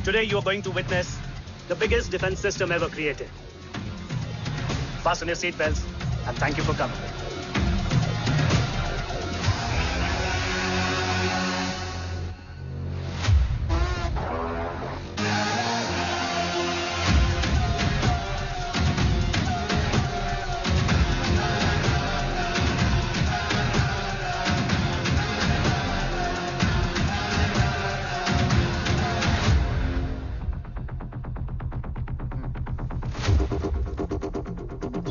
Today you are going to witness the biggest defense system ever created. Fasten your seatbelts and thank you for coming.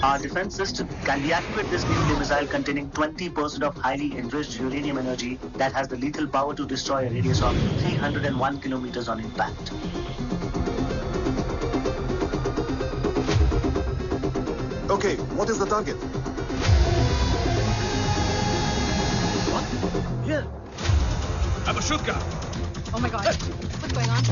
Our defense system can deactivate this nuclear missile containing 20% of highly enriched uranium energy that has the lethal power to destroy a radius of 301 kilometers on impact. Okay, what is the target? What? Here. I'm a shooter. Oh my god. What's going on?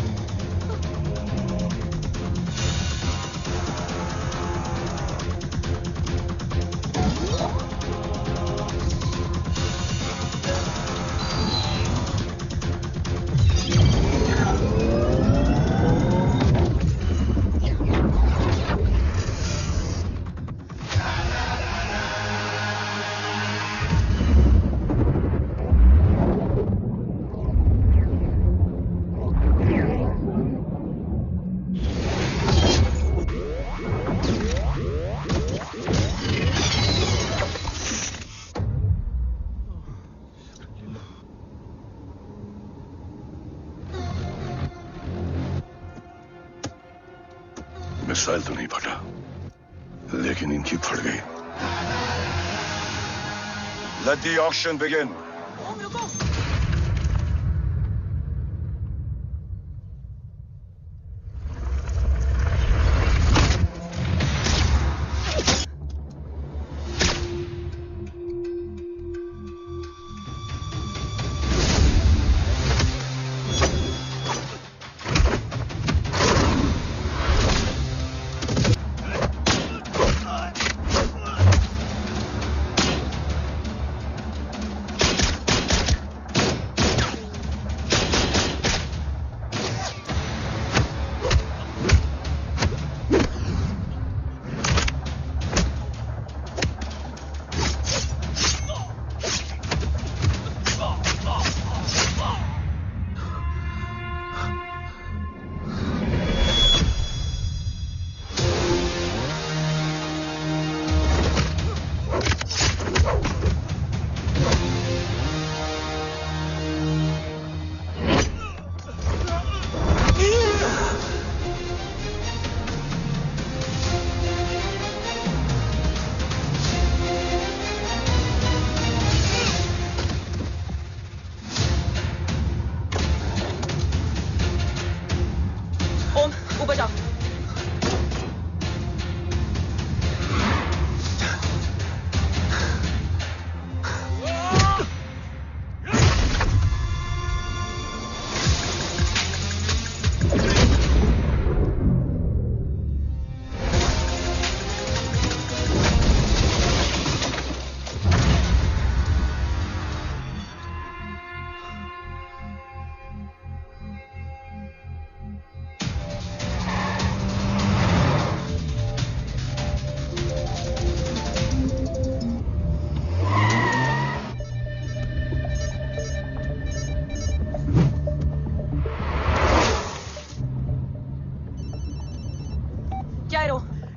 Missile तो नहीं फटा, लेकिन इनकी फट गई। Let the auction begin.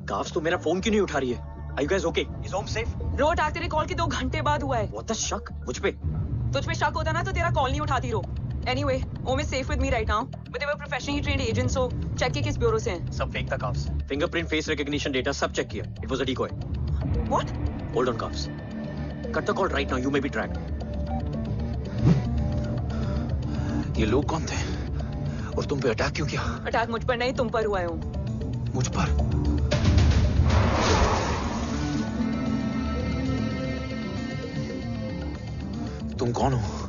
Carbs तो मेरा phone क्यों नहीं उठा रही है? Are you guys okay? Is Om safe? रो अटैक तेरे कॉल के 2 घंटे बाद हुआ है। What the शक? मुझ पे? तुझ पे शक होता ना तो तेरा कॉल नहीं उठाती रो। Anyway, Om is safe with me right now. But they were professionally trained agents, so check किस ब्यूरो से हैं। सब फेक था carbs. Fingerprint, face recognition data सब चेक किया। It was a decoy. What? Hold on carbs. Cut the call right now. You may be tracked. ये लोग कौन थे? और तुम पे अटैक क्यों किया? अटैक मुझ पर नहीं तुम पर हुआ है ओम। मुझ पर? तुम कौन हो?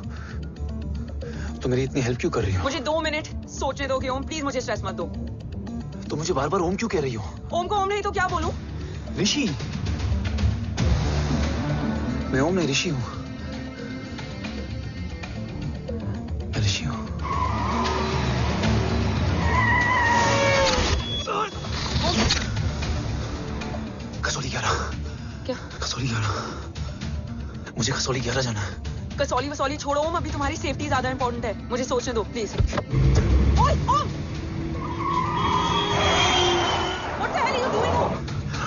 तुम मेरी इतनी हेल्प क्यों कर रही हो? मुझे 2 मिनट सोचने दोगे ओम, प्लीज मुझे स्ट्रेस मत दो। तुम मुझे बार बार ओम क्यों कह रही हो? ओम को ओम नहीं तो क्या बोलूं? ऋषि। मैं ओम नहीं ऋषि हूं। मैं ऋषि हूं। मुझे कसौली 11 जाना है। कसौली वसौली छोड़ो ओम, अभी तुम्हारी सेफ्टी ज्यादा इंपॉर्टेंट है। मुझे सोचने दो प्लीज। ओए ओम! What the hell are you doing, ओम?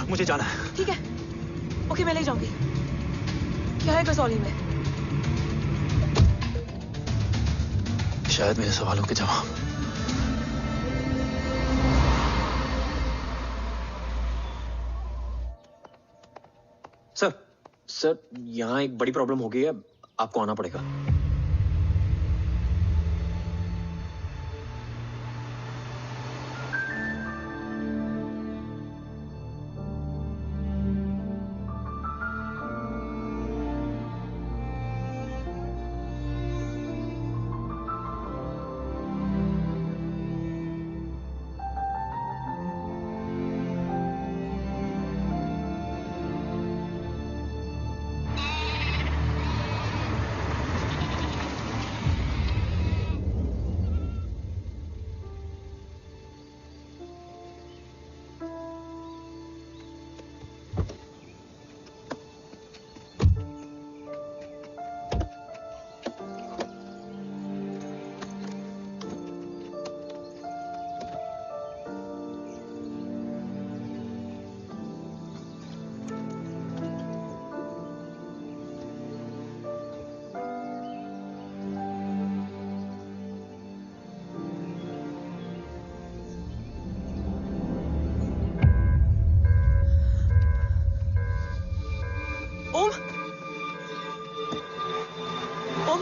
मुझे जाना है। ठीक है, ओके मैं ले जाऊंगी। क्या है कसौली में? शायद मेरे सवालों के जवाब। सर यहाँ एक बड़ी प्रॉब्लम हो गई है, आपको आना पड़ेगा। ओम! ओम!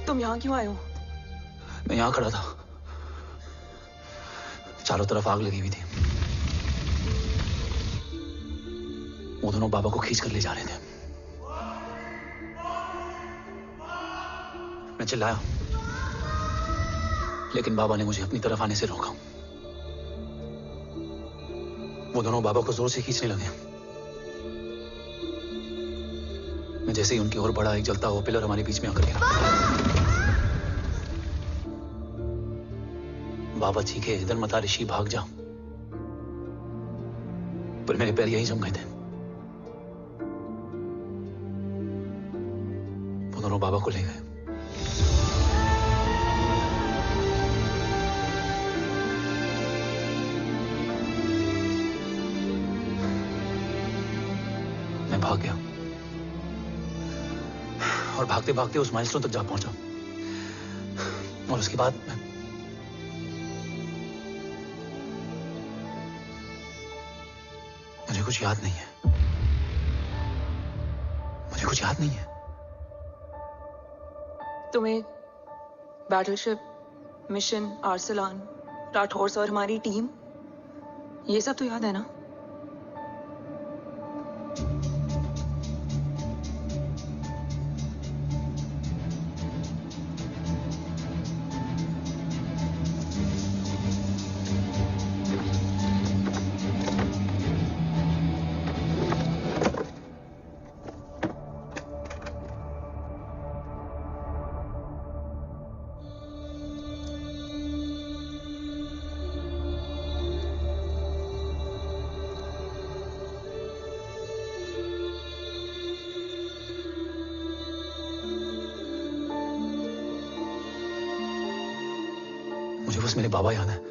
तुम यहाँ क्यों आए हो? मैं यहाँ खड़ा था, चारों तरफ आग लगी हुई थी। वो दोनों बाबा को खींच कर ले जा रहे थे। मैं चिल्लाया, लेकिन बाबा ने मुझे अपनी तरफ आने से रोका। वो दोनों बाबा को जोर से खींचने लगे। मैं जैसे ही उनकी ओर बढ़ा, एक जलता हुआ पिलर हमारे बीच में आकर गिरा। बाबा चीखे, इधर मत आ ऋषि, भाग जा। पर मेरे पैर यहीं जम गए थे। वो दोनों बाबा को ले गए। मैं भाग गया और भागते भागते उस माइलस्टोन तक जा पहुंचा। और उसके बाद मुझे कुछ याद नहीं है। मुझे कुछ याद नहीं है। तुम्हें बैटलशिप, मिशन, आर्सलान, राठौर और हमारी टीम, ये सब तो याद है ना? मुझे बस मेरे बाबा याद है।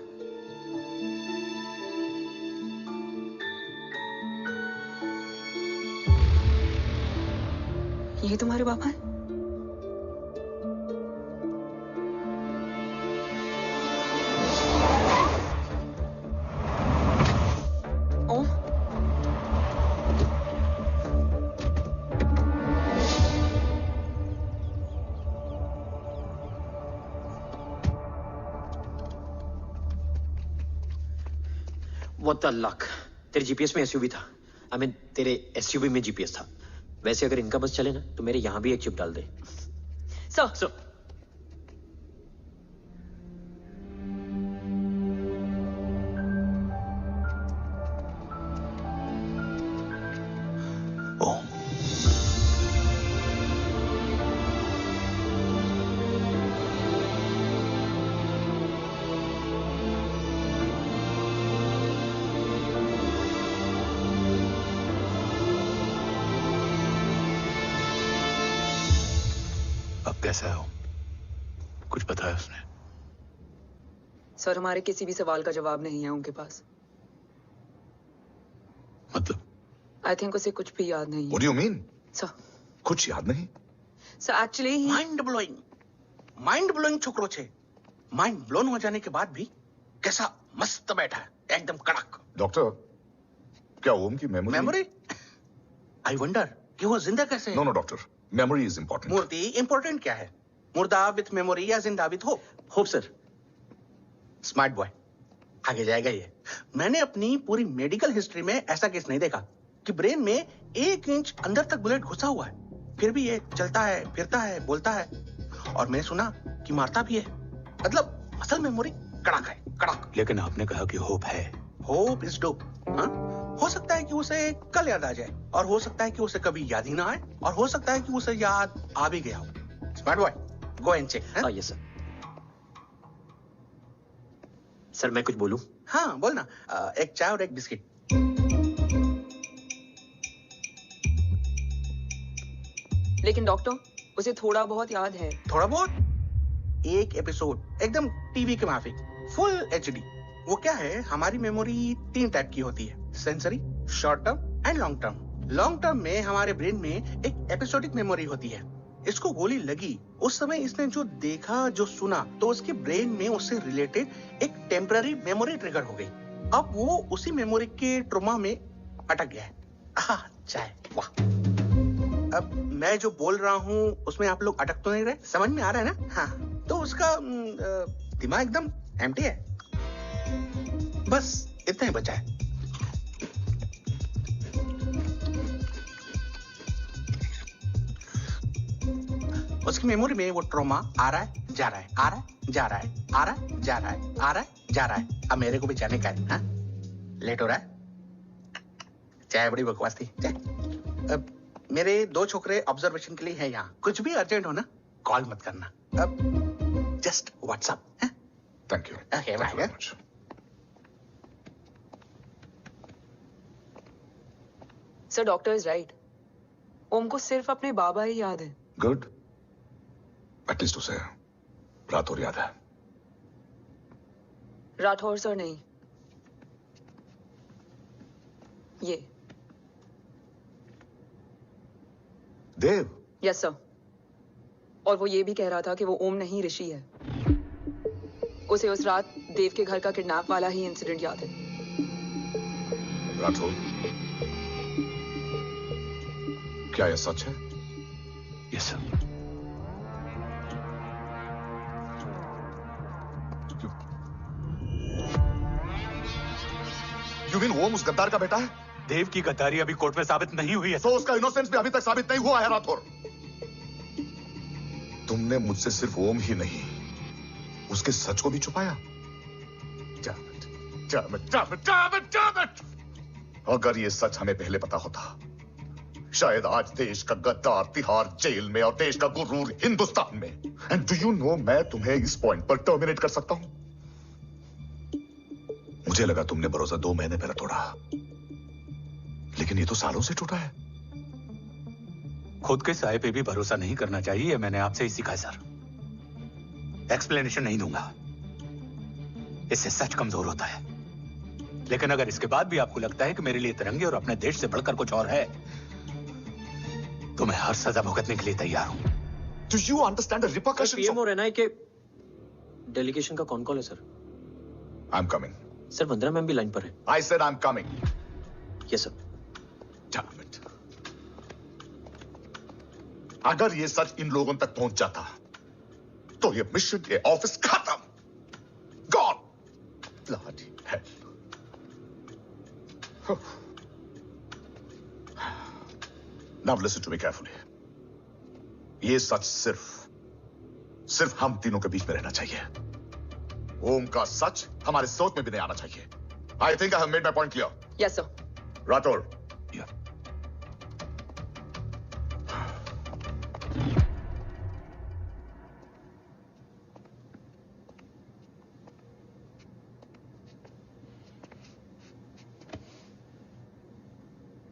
ये तुम्हारे पापा हैं? ओम? What the luck? तेरे जीपीएस में एसयूवी था। I mean, तेरे एसयूवी में जीपीएस था। वैसे अगर इनका बस चले ना तो मेरे यहां भी एक चिप डाल दे। सर ओम, अब कैसा है ओम? कुछ बताया उसने? सर हमारे किसी भी सवाल का जवाब नहीं है उनके पास। मतलब? आई थिंक उसे कुछ भी याद नहीं What है। do you mean? सर कुछ याद नहीं? सर एक्चुअली माइंड ब्लोइंग छोकरो छे। माइंड ब्लोन हो जाने के बाद भी कैसा मस्त बैठा है, एकदम कड़क। डॉक्टर, क्या ओम की मेमोरी? आई वंडर कि वो जिंदा कैसे है? No doctor, memory is important. मूर्ति इंपॉर्टेंट क्या है? मुर्दा विथ मेमोरी या जिंदा with hope? Hope sir. Smart boy, आगे जाएगा ये। मैंने अपनी पूरी मेडिकल हिस्ट्री में ऐसा केस नहीं देखा कि ब्रेन में 1 इंच अंदर तक बुलेट घुसा हुआ है, फिर भी ये चलता है, फिरता है, बोलता है, और मैंने सुना कि मारता भी है। मतलब असल मेमोरी कड़क है, कड़क। लेकिन आपने कहा कि होप है। Hope is dope. हो सकता है कि उसे कल याद आ जाए, और हो सकता है कि उसे कभी याद ही ना आए, और हो सकता है कि उसे याद आ भी गया हो। Smart boy, go and check. Yes sir. Sir मैं कुछ बोलूं? हाँ बोलना। एक चाय और एक बिस्किट। लेकिन डॉक्टर उसे थोड़ा बहुत याद है। थोड़ा बहुत? एक एपिसोड एकदम टीवी के माफिक, फुल एचडी। वो क्या है, हमारी मेमोरी 3 टाइप की होती है, sensory, short term and long term. Long term में हमारे ब्रेन में एक एपिसोडिक मेमोरी होती है। इसको गोली लगी, उस समय इसने जो देखा, जो सुना, तो उसके ब्रेन में उससे रिलेटेड एक टेम्पररी मेमोरी ट्रिगर हो गई। अब वो उसी मेमोरी के ट्रॉमा में अटक गया है। चाय, वाह। अब मैं जो बोल रहा हूँ उसमें आप लोग अटक तो नहीं रहे? समझ में आ रहा है ना? हाँ, तो उसका दिमाग एकदम एम्प्टी है। बस इतना ही बचा है। उसकी मेमोरी में वो ट्रॉमा आ रहा है, जा रहा है, आ रहा है, जा रहा है, आ रहा है, जा रहा है, आ रहा है, जा रहा है। अब मेरे को भी जाने का है। हाँ? लेट हो रहा है? चाय बड़ी बकवास थी। चाय। अब मेरे 2 छोकरे ऑब्जर्वेशन के लिए हैं यहाँ। कुछ भी अर्जेंट हो ना, कॉल मत करना। अब just WhatsApp. Thank you. Okay, bye. Sir doctor is right. Om को सिर्फ अपने बाबा ही याद है। गुड, एटलीस्ट उसे राठौर याद है। राठौर सर नहीं, ये देव। Yes sir. और वो ये भी कह रहा था कि वो ओम नहीं, ऋषि है। उसे उस रात देव के घर का किडनैप वाला ही इंसिडेंट याद है। राठौर, क्या यह सच है? Yes sir. यू मीन ओम उस गद्दार का बेटा है? देव की गद्दारी अभी कोर्ट में साबित नहीं हुई है। तो उसका इनोसेंस भी अभी तक साबित नहीं हुआ है राठौर। तुमने मुझसे सिर्फ ओम ही नहीं, उसके सच को भी छुपाया। Damn it! अगर ये सच हमें पहले पता होता, शायद आज देश का गद्दार तिहाड़ जेल में और देश का गुरूर हिंदुस्तान में। एंड डू यू नो, मैं तुम्हें इस पॉइंट पर टर्मिनेट कर सकता हूं। मुझे लगा तुमने भरोसा 2 महीने पहले तोड़ा, लेकिन ये तो सालों से टूटा है। खुद के साय पे भी भरोसा नहीं करना चाहिए, मैंने आपसे ही सीखा है सर। एक्सप्लेनेशन नहीं दूंगा। इससे सच कमजोर होता है। लेकिन अगर इसके बाद भी आपको लगता है कि मेरे लिए तिरंगे और अपने देश से बढ़कर कुछ और है, तो मैं हर सजा भुगतने के लिए तैयार हूं। Do you understand the repercussions? PM और एनआई के डेलीगेशन का कौन कॉल है sir? I'm coming. Sir Vandana ma'am भी लाइन पर है। I said I'm coming. Yes sir. Damn it. अगर ये सच इन लोगों तक पहुंच जाता तो ये मिशन, ये ऑफिस खत्म। Gone. Bloody hell. Now listen to me carefully. ये सच सिर्फ हम तीनों के बीच में रहना चाहिए। ओम का सच हमारे सोच में भी नहीं आना चाहिए। I think I have made my point clear. Yes, sir. Rathore. Yeah.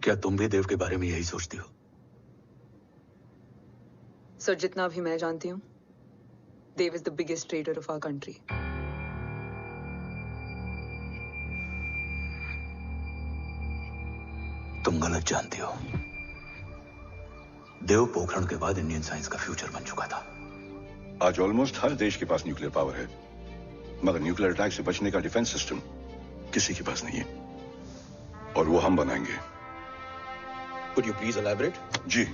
क्या तुम भी देव के बारे में यही सोचती हो? सर जितना भी मैं जानती हूँ, Dev is the biggest trader of our country. तुम गलत जानती हो। देव पोखरण के बाद इंडियन साइंस का फ्यूचर बन चुका था। आज ऑलमोस्ट हर देश के पास न्यूक्लियर पावर है, मगर न्यूक्लियर अटैक से बचने का डिफेंस सिस्टम किसी के पास नहीं है, और वो हम बनाएंगे। Could you please elaborate? जी,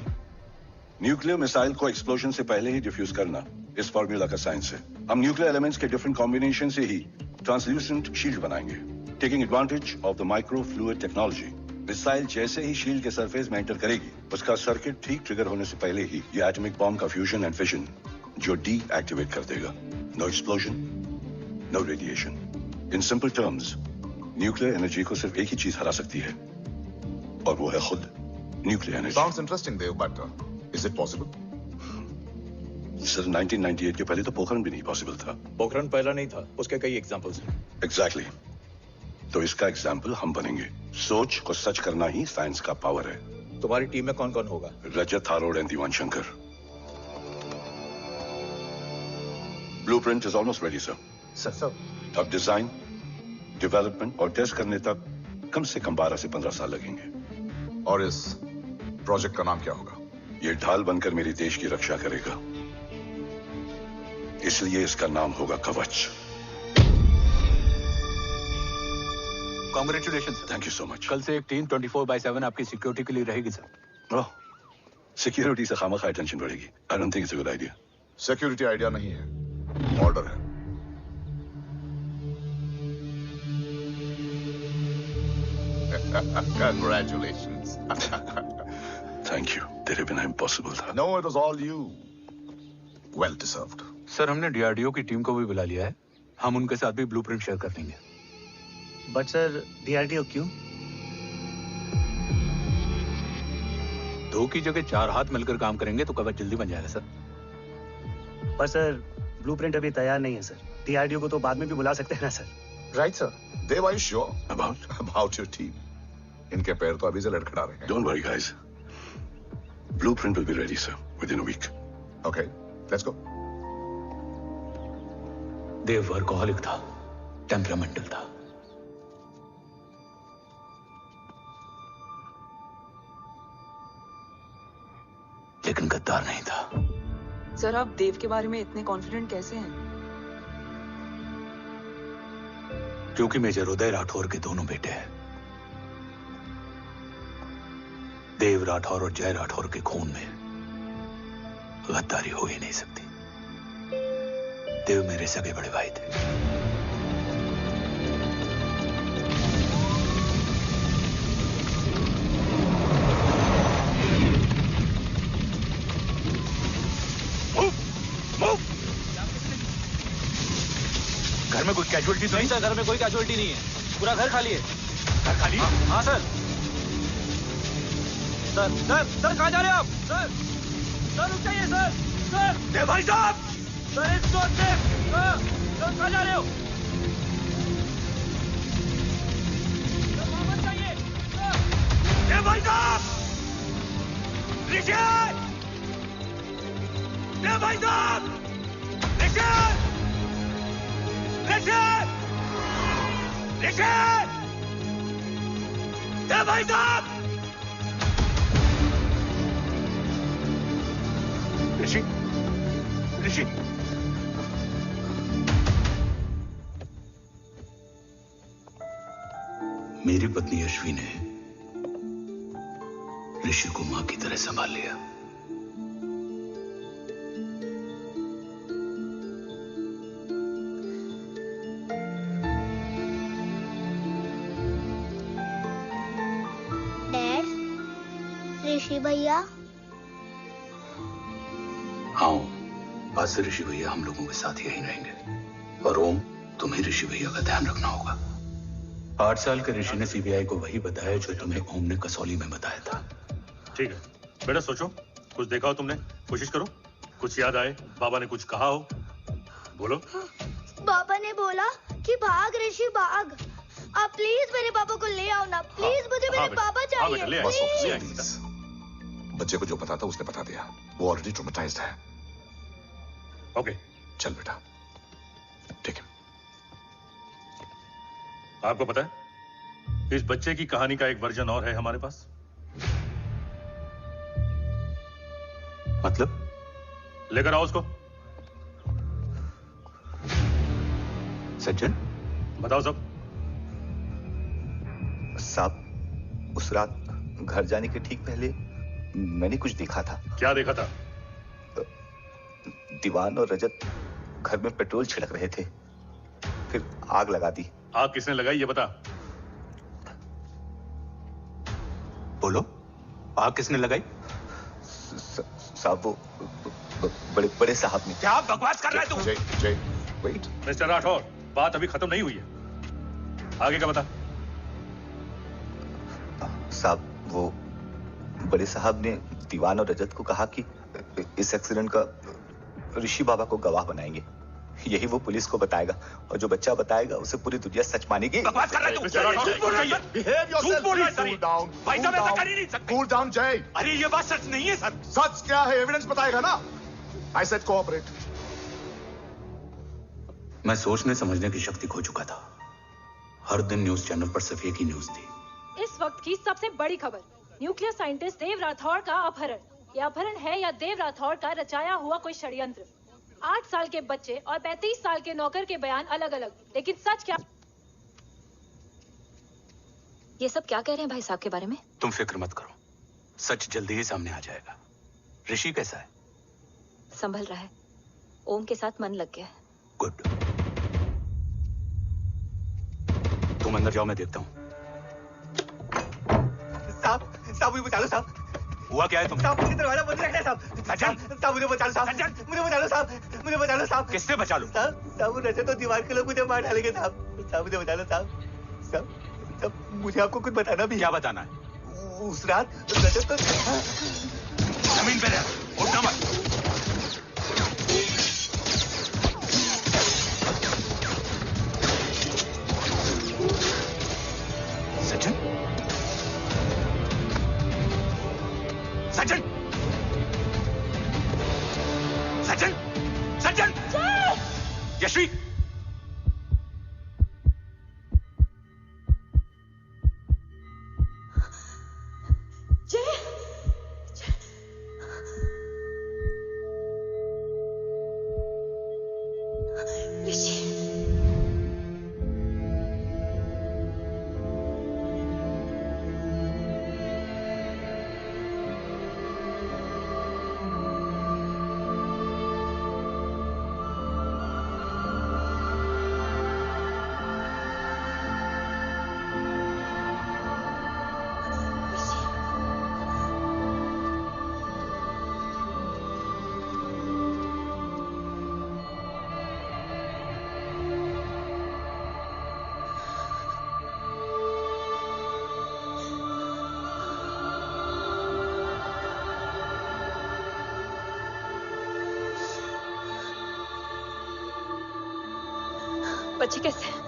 न्यूक्लियर मिसाइल को एक्सप्लोजन से पहले ही डिफ्यूज करना इस फॉर्मूला का साइंस है। हम न्यूक्लियर एलिमेंट्स के डिफरेंट कॉम्बिनेशन से ही ट्रांसल्यूसेंट शील्ड बनाएंगे, taking advantage of the micro fluid technology. Missile जैसे ही शील्ड के सरफेस में एंटर करेगी, उसका सर्किट ठीक ट्रिगर होने से पहले ही ये एटॉमिक बॉम्ब का फ्यूजन एंड फिशन जो डीएक्टिवेट कर देगा। No explosion, no radiation. In simple terms, nuclear energy को सिर्फ एक ही चीज हरा सकती है, और वो है खुद nuclear energy. Sounds interesting, Dev, but is it possible? Sir 1998 के पहले तो पोखरण भी नहीं पॉसिबल था। पोखरण पहला नहीं था, उसके कई एग्जांपल्स हैं। एग्जैक्टली। तो इसका एग्जाम्पल हम बनेंगे। सोच को सच करना ही साइंस का पावर है। तुम्हारी टीम में कौन कौन होगा? Rajat Harod and Diwan Shankar. Blueprint is almost ready sir. Sir. अब डिजाइन, डेवलपमेंट और टेस्ट करने तक कम से कम 12 से 15 साल लगेंगे। और इस प्रोजेक्ट का नाम क्या होगा? ये ढाल बनकर मेरे देश की रक्षा करेगा, इसलिए इसका नाम होगा कवच। Congratulation sir. Thank you so much. कल से एक टीम 24/7 आपकी सिक्योरिटी के लिए रहेगी सर। ओह, सिक्योरिटी से खामखा टेंशन बढ़ेगी। I don't think it's a good idea. Security idea नहीं है, ऑर्डर है। Congratulations. Thank you. तेरे बिना इम्पॉसिबल था। No, it was all you. Well deserved. Sir हमने डीआरडीओ की टीम को भी बुला लिया है, हम उनके साथ भी ब्लूप्रिंट शेयर कर लेंगे। बट सर डीआरडीओ क्यों? 2 की जगह 4 हाथ मिलकर काम करेंगे तो कवच जल्दी बन जाएगा सर। पर सर ब्लूप्रिंट अभी तैयार नहीं है सर। डीआरडीओ को तो बाद में भी बुला सकते हैं ना sir. Right, sir. Dev, are you sure About your team? इनके पैर तो अभी से लड़खड़ा रहे हैं। Don't worry, guys. Blueprint will be ready, sir, within a week. Okay, let's go. Dev workaholic था, टेम्परामेंटल था। लेकिन गद्दार नहीं था। सर आप देव के बारे में इतने कॉन्फिडेंट कैसे हैं? क्योंकि मेजर उदय राठौर के दोनों बेटे हैं। देव राठौर और जय राठौर के खून में गद्दारी हो ही नहीं सकती। देव मेरे सगे बड़े भाई थे। घर में कोई कैजुअलिटी तो नहीं? सर घर में कोई कैजुअलिटी नहीं है, पूरा घर खाली है। घर खाली? हाँ सर। सर सर सर कहाँ जा रहे हैं आप? सर सर रुक जाइए सर। सर देव भाई साहब! Sir it's not safe. Sir कहाँ जा रहे हो? सर वहाँ मत जाइए। सर देव भाई साहब! ऋषि! देव भाई साहब! ऋषि! ऋषि! ऋषि! देव भाई साहब! ऋषि! ऋषि! मेरी पत्नी अश्वी ने ऋषि को मां की तरह संभाल लिया। डैड, ऋषि भैया। हाँ, आज से ऋषि भैया हम लोगों के साथ यहीं रहेंगे। और ओम, तुम्हें ऋषि भैया का ध्यान रखना होगा। 8 साल के ऋषि ने सीबीआई को वही बताया जो तुम्हें ओम ने कसौली में बताया था। ठीक है बेटा, सोचो, कुछ देखा हो तुमने, कोशिश करो, कुछ याद आए, बाबा ने कुछ कहा हो, बोलो। पापा ने बोला कि भाग ऋषि भाग। आप प्लीज मेरे पापा को ले आओ ना, प्लीज। मुझे मेरे पापा चाहिए। प्लीज। बच्चे को जो पता था उसने बता दिया। वो ऑलरेडी ट्रॉमेटाइज्ड है। ओके, चल बेटा। ठीक है। आपको पता है, इस बच्चे की कहानी का एक वर्जन और है हमारे पास। मतलब? लेकर आओ उसको। सज्जन, बताओ सब। साहब, उस रात घर जाने के ठीक पहले मैंने कुछ देखा था। क्या देखा था? दीवान और रजत घर में पेट्रोल छिड़क रहे थे, फिर आग लगा दी। आग किसने लगाई ये बता। बोलो, आग किसने लगाई? साहब, वो बड़े बड़े साहब ने। क्या बकवास कर रहा है तू? जय, वेट। मिस्टर राठौर, बात अभी खत्म नहीं हुई है, आगे का बता। साहब, वो बड़े साहब ने दीवान और रजत को कहा कि इस एक्सीडेंट का ऋषि बाबा को गवाह बनाएंगे। यही वो पुलिस को बताएगा, और जो बच्चा बताएगा उसे पूरी दुनिया सच मानेगी। बकवास कर रहा है तू? भाई साहब, ऐसा कर ही नहीं सकते। कूल डाउन जय। अरे ये बात सच नहीं है सर। सच क्या है? एविडेंस बताएगा ना। I said cooperate. मैं सोचने समझने की शक्ति खो चुका था। हर दिन न्यूज चैनल पर सिर्फ एक ही न्यूज थी। इस वक्त की सबसे बड़ी खबर, न्यूक्लियर साइंटिस्ट देव राठौड़ का अपहरण। यह अपहरण है या देव राठौड़ का रचाया हुआ कोई षड्यंत्र। 8 साल के बच्चे और 35 साल के नौकर के बयान अलग अलग, लेकिन सच क्या? ये सब क्या कह रहे हैं भाई साहब के बारे में? तुम फिक्र मत करो, सच जल्दी ही सामने आ जाएगा। ऋषि कैसा है? संभल रहा है। ओम के साथ मन लग गया है। गुड। तुम अंदर जाओ, मैं देखता हूँ। साहब, मुझे बचा लो साहब। हुआ क्या है तुम? साहब, मुझे दरवाजा बंद रखना है साहब। साहब, मुझे बचा लो साहब। मुझे बचा लो साहब। मुझे बचा लो साहब। किससे बचा लो? साहब, रजत तो दीवार के लोग मुझे मार डालेंगे साहब। साहब, मुझे बचा लो साहब। साहब, मुझे आपको कुछ बताना भी है। क्या बताना है? उस रात रजत तो जमीन पे रह, उठना मत। सचिन, सचिन, सचिन, सचिन, यश्वी, बच्चे कैसे हैं?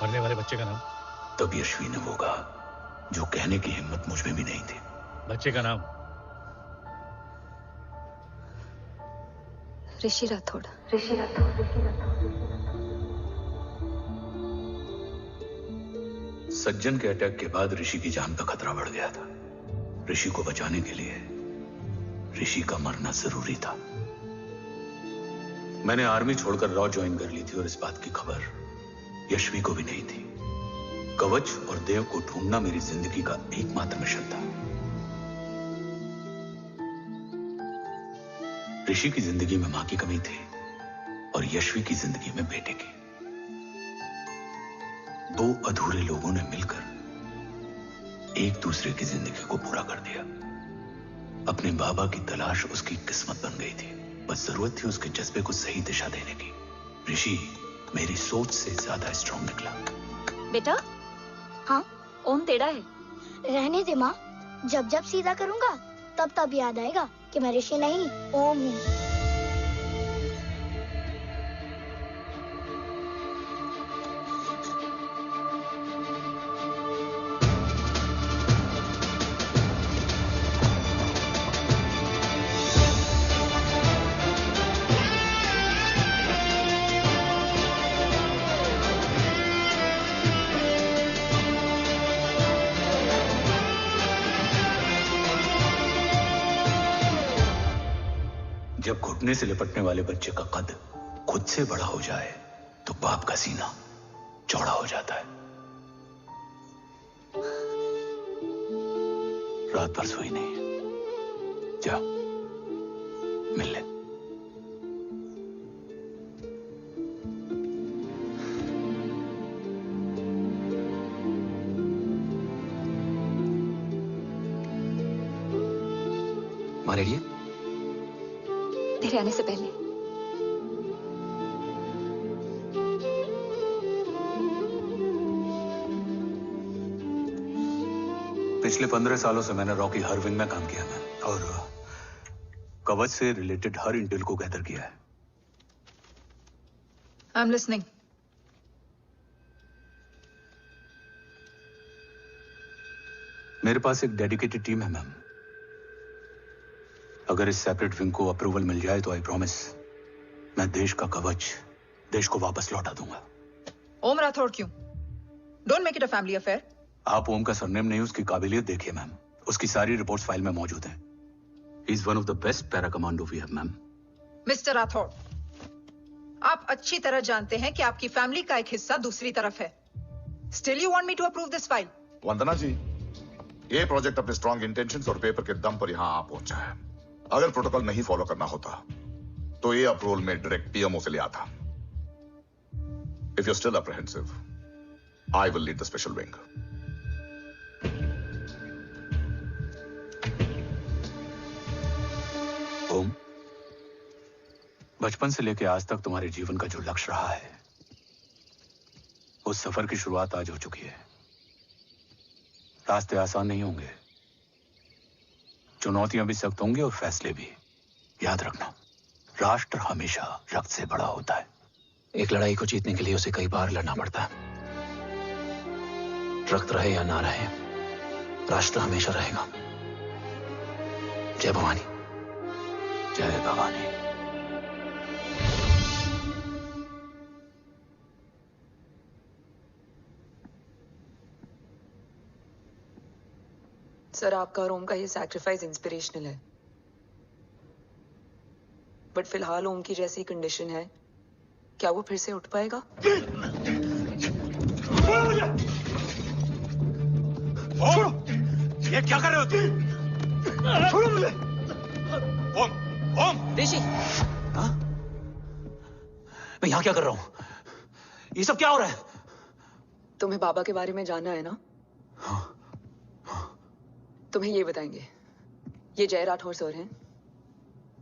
मरने वाले बच्चे का नाम? तब यशवी ने वो कहा जो कहने की हिम्मत मुझ में भी नहीं थी। बच्चे का नाम? ऋषि राठौड़। सज्जन के अटैक के बाद ऋषि की जान का खतरा बढ़ गया था। ऋषि को बचाने के लिए ऋषि का मरना जरूरी था। मैंने आर्मी छोड़कर रॉ ज्वाइन कर ली थी और इस बात की खबर यशवी को भी नहीं थी। कवच और देव को ढूंढना मेरी जिंदगी का एकमात्र मिशन था। ऋषि की जिंदगी में मां की कमी थी और यशवी की जिंदगी में बेटे की। दो अधूरे लोगों ने मिलकर एक दूसरे की जिंदगी को पूरा कर दिया। अपने बाबा की तलाश उसकी किस्मत बन गई थी, बस जरूरत थी उसके जज्बे को सही दिशा देने की। ऋषि मेरी सोच से ज्यादा स्ट्रांग निकला। बेटा, हाँ, ओम तेरा है। रहने दे माँ, जब जब सीधा करूँगा तब तब याद आएगा कि मैं ऋषि नहीं ओम हूँ। जब घुटने से लिपटने वाले बच्चे का कद खुद से बड़ा हो जाए तो बाप का सीना चौड़ा हो जाता है। रात भर सोई नहीं। जा मिल ले। मां रेडी है? तेरे आने से पहले। पिछले 15 सालों से मैंने रॉकी हर विंग में काम किया है और कवच से रिलेटेड हर इंटेल को गैदर किया है। I am listening. मेरे पास एक डेडिकेटेड टीम है मैम। अगर इस सेपरेट विंग को अप्रूवल मिल जाए तो आई प्रॉमिस मैं देश का कवच देश को वापस लौटा दूंगा। ओम राठौड़ क्यों? Don't make it a family affair. आप ओम का सरनेम नहीं, उसकी काबिलियत देखिए मैम। उसकी सारी रिपोर्ट्स फाइल में मौजूद हैं। He is one of the best para commando we have ma'am. Mister Rathore, आप अच्छी तरह जानते हैं कि आपकी फैमिली का एक हिस्सा दूसरी तरफ है। Still you want me to approve this file? Vandana ji, ये प्रोजेक्ट अपने स्ट्रॉन्ग इंटेंशंस और पेपर के दम पर यहां आ पहुंचा है। अगर प्रोटोकॉल नहीं फॉलो करना होता तो ये अप्रूवल में डायरेक्ट पीएमओ से ले आता। If you still apprehensive, I will lead the special wing. Om, बचपन से लेकर आज तक तुम्हारे जीवन का जो लक्ष्य रहा है, उस सफर की शुरुआत आज हो चुकी है। रास्ते आसान नहीं होंगे, चुनौतियां भी सख्त होंगी और फैसले भी। याद रखना, राष्ट्र हमेशा रक्त से बड़ा होता है। एक लड़ाई को जीतने के लिए उसे कई बार लड़ना पड़ता है। रक्त रहे या ना रहे, राष्ट्र हमेशा रहेगा। जय भवानी। जय भवानी। सर, आपका और ओम का ये सैक्रिफाइस इंस्पिरेशनल है, बट फिलहाल ओम की जैसी कंडीशन है, क्या वो फिर से उठ पाएगा? छोड़ो! ये क्या कर रहे हो तुम? छोड़ो मुझे! ओम! ओम! ऋषि! हाँ? मैं यहां क्या कर रहा हूं? ये सब क्या हो रहा है? तुम्हें बाबा के बारे में जानना है ना? हाँ। तुम्हें ये बताएंगे। ये जय राठौर सर हैं।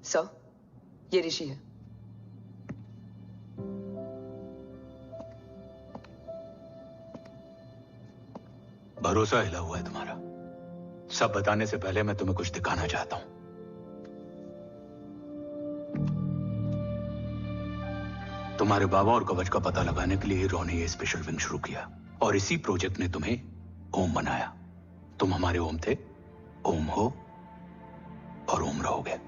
सर, ये ऋषि है। भरोसा हिला हुआ है तुम्हारा। सब बताने से पहले मैं तुम्हें कुछ दिखाना चाहता हूं। तुम्हारे बाबा और कवच का पता लगाने के लिए हीरो ने ये स्पेशल विंग शुरू किया और इसी प्रोजेक्ट ने तुम्हें ओम बनाया। तुम हमारे ओम थे, ओम हो और ओम रहोगे।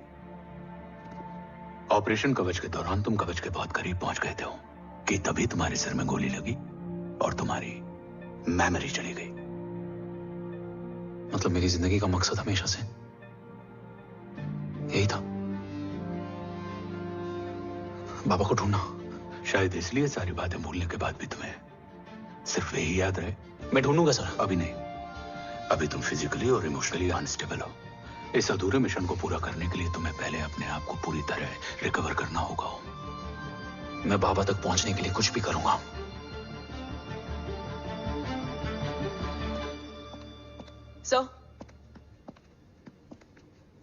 ऑपरेशन कवच के दौरान तुम कवच के बहुत करीब पहुंच गए थे कि तभी तुम्हारे सिर में गोली लगी और तुम्हारी मेमोरी चली गई। मतलब मेरी जिंदगी का मकसद हमेशा से यही था, बाबा को ढूंढना। शायद इसलिए सारी बातें भूलने के बाद भी तुम्हें सिर्फ यही याद रहे। मैं ढूंढूंगा सर। अभी नहीं, अभी तुम फिजिकली और इमोशनली अनस्टेबल हो। इस अधूरे मिशन को पूरा करने के लिए तुम्हें पहले अपने आप को पूरी तरह रिकवर करना होगा। मैं बाबा तक पहुंचने के लिए कुछ भी करूंगा।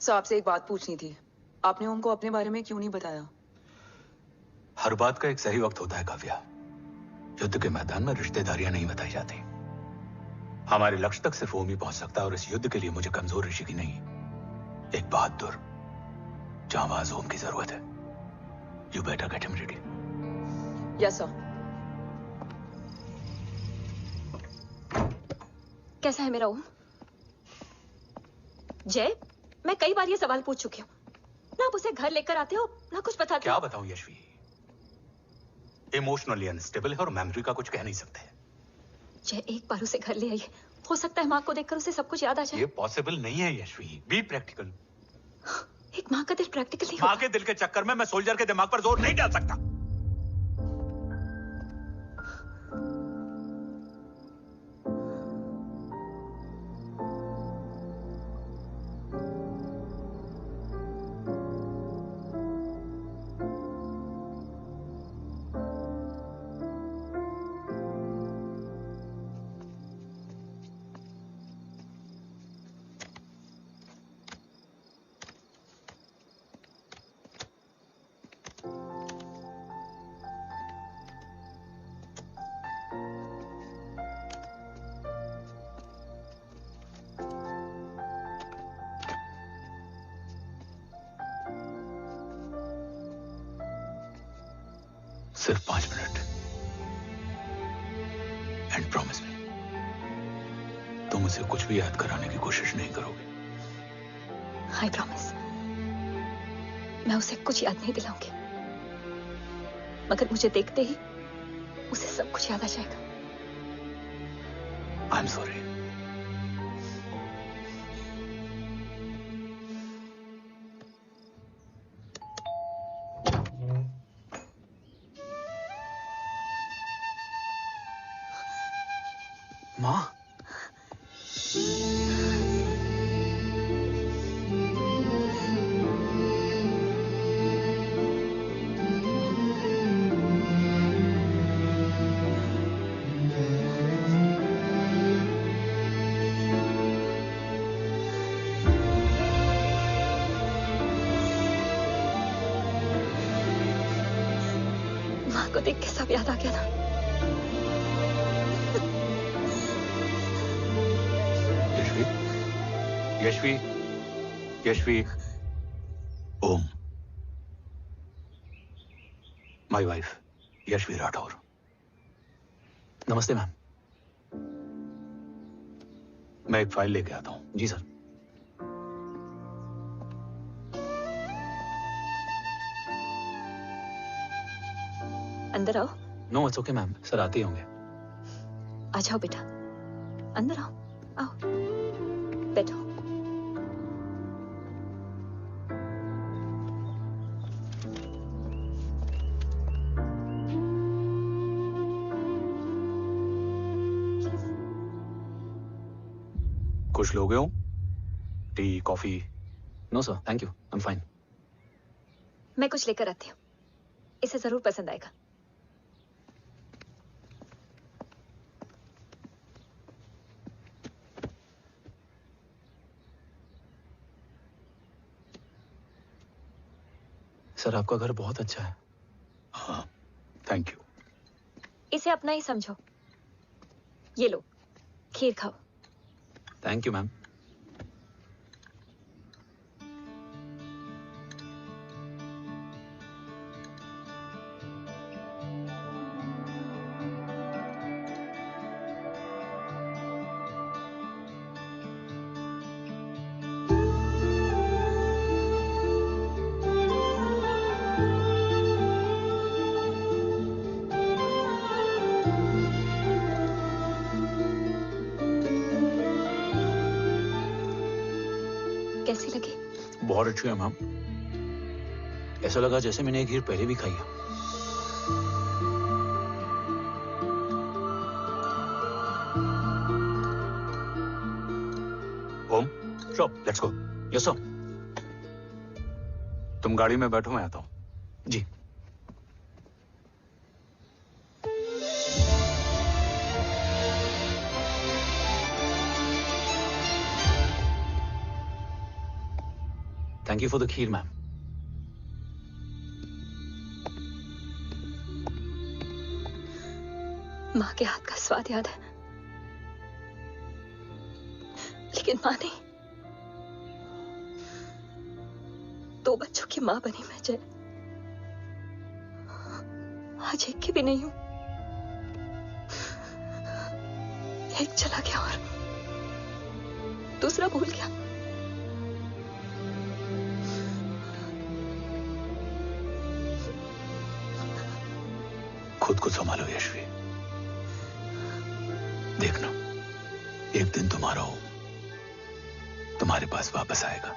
सर आपसे एक बात पूछनी थी। आपने ओम को अपने बारे में क्यों नहीं बताया? हर बात का एक सही वक्त होता है काव्या। युद्ध के मैदान में रिश्तेदारियां नहीं बताई जाती। हमारे लक्ष्य तक सिर्फ ओम ही पहुंच सकता है और इस युद्ध के लिए मुझे कमजोर ऋषि की नहीं, एक बहादुर जांबाज ओम की जरूरत है। You better get him ready. Yes sir. कैसा है मेरा ओम? जय, मैं कई बार ये सवाल पूछ चुकी हूँ। ना आप उसे घर लेकर आते हो, ना कुछ बताते क्या हो। बताऊं यशवी, इमोशनली अनस्टेबल है और मेमोरी का कुछ कह नहीं सकते। जय, एक बार उसे घर ले आइए। हो सकता है माँ को देखकर उसे सब कुछ याद आ जाए। ये पॉसिबल नहीं है यशवी। Be practical. एक माँ का दिल प्रैक्टिकल नहीं माँ के दिल के चक्कर में मैं सोल्जर के दिमाग पर जोर नहीं डाल सकता। सिर्फ 5 मिनट एंड प्रॉमिस मी, तुम उसे कुछ भी याद कराने की कोशिश नहीं करोगे। I promise. मैं उसे कुछ याद नहीं दिलाऊंगी, मगर मुझे देखते ही उसे सब कुछ याद आ जाएगा। I am sorry. माँ, माँ को देख के सब याद आ गया था। Yashvi, Yashvi, Om, my wife Yashvi Rathore. नमस्ते मैम। मैं एक फाइल लेके आता हूं। जी सर। अंदर आओ। No it's okay ma'am, sir आते ही होंगे। आ जाओ बेटा, अंदर आओ। आओ, बैठो। कुछ लोगे हो? Tea, coffee? No sir, thank you, I am fine. मैं कुछ लेकर आती हूँ, इसे जरूर पसंद आएगा। सर आपका घर बहुत अच्छा है। हाँ, थैंक यू। इसे अपना ही समझो। ये लो, खीर खाओ। Thank you ma'am. कैसी लगी? बहुत अच्छी है मैम। ऐसा लगा जैसे मैंने एक खीर पहले भी खाई है। Om, sure, let's go. Yes sir. तुम गाड़ी में बैठो, मैं आता हूं। जी। Thank you for the kheer, ma'am. माँ के हाथ का स्वाद याद है, लेकिन माँ नहीं। 2 बच्चों की माँ बनी मैं जय। आज एक की भी नहीं हूं। एक चला गया और दूसरा भूल गया। खुद को संभालो यशवी। देखना, एक दिन तुम्हारा हो तुम्हारे पास वापस आएगा।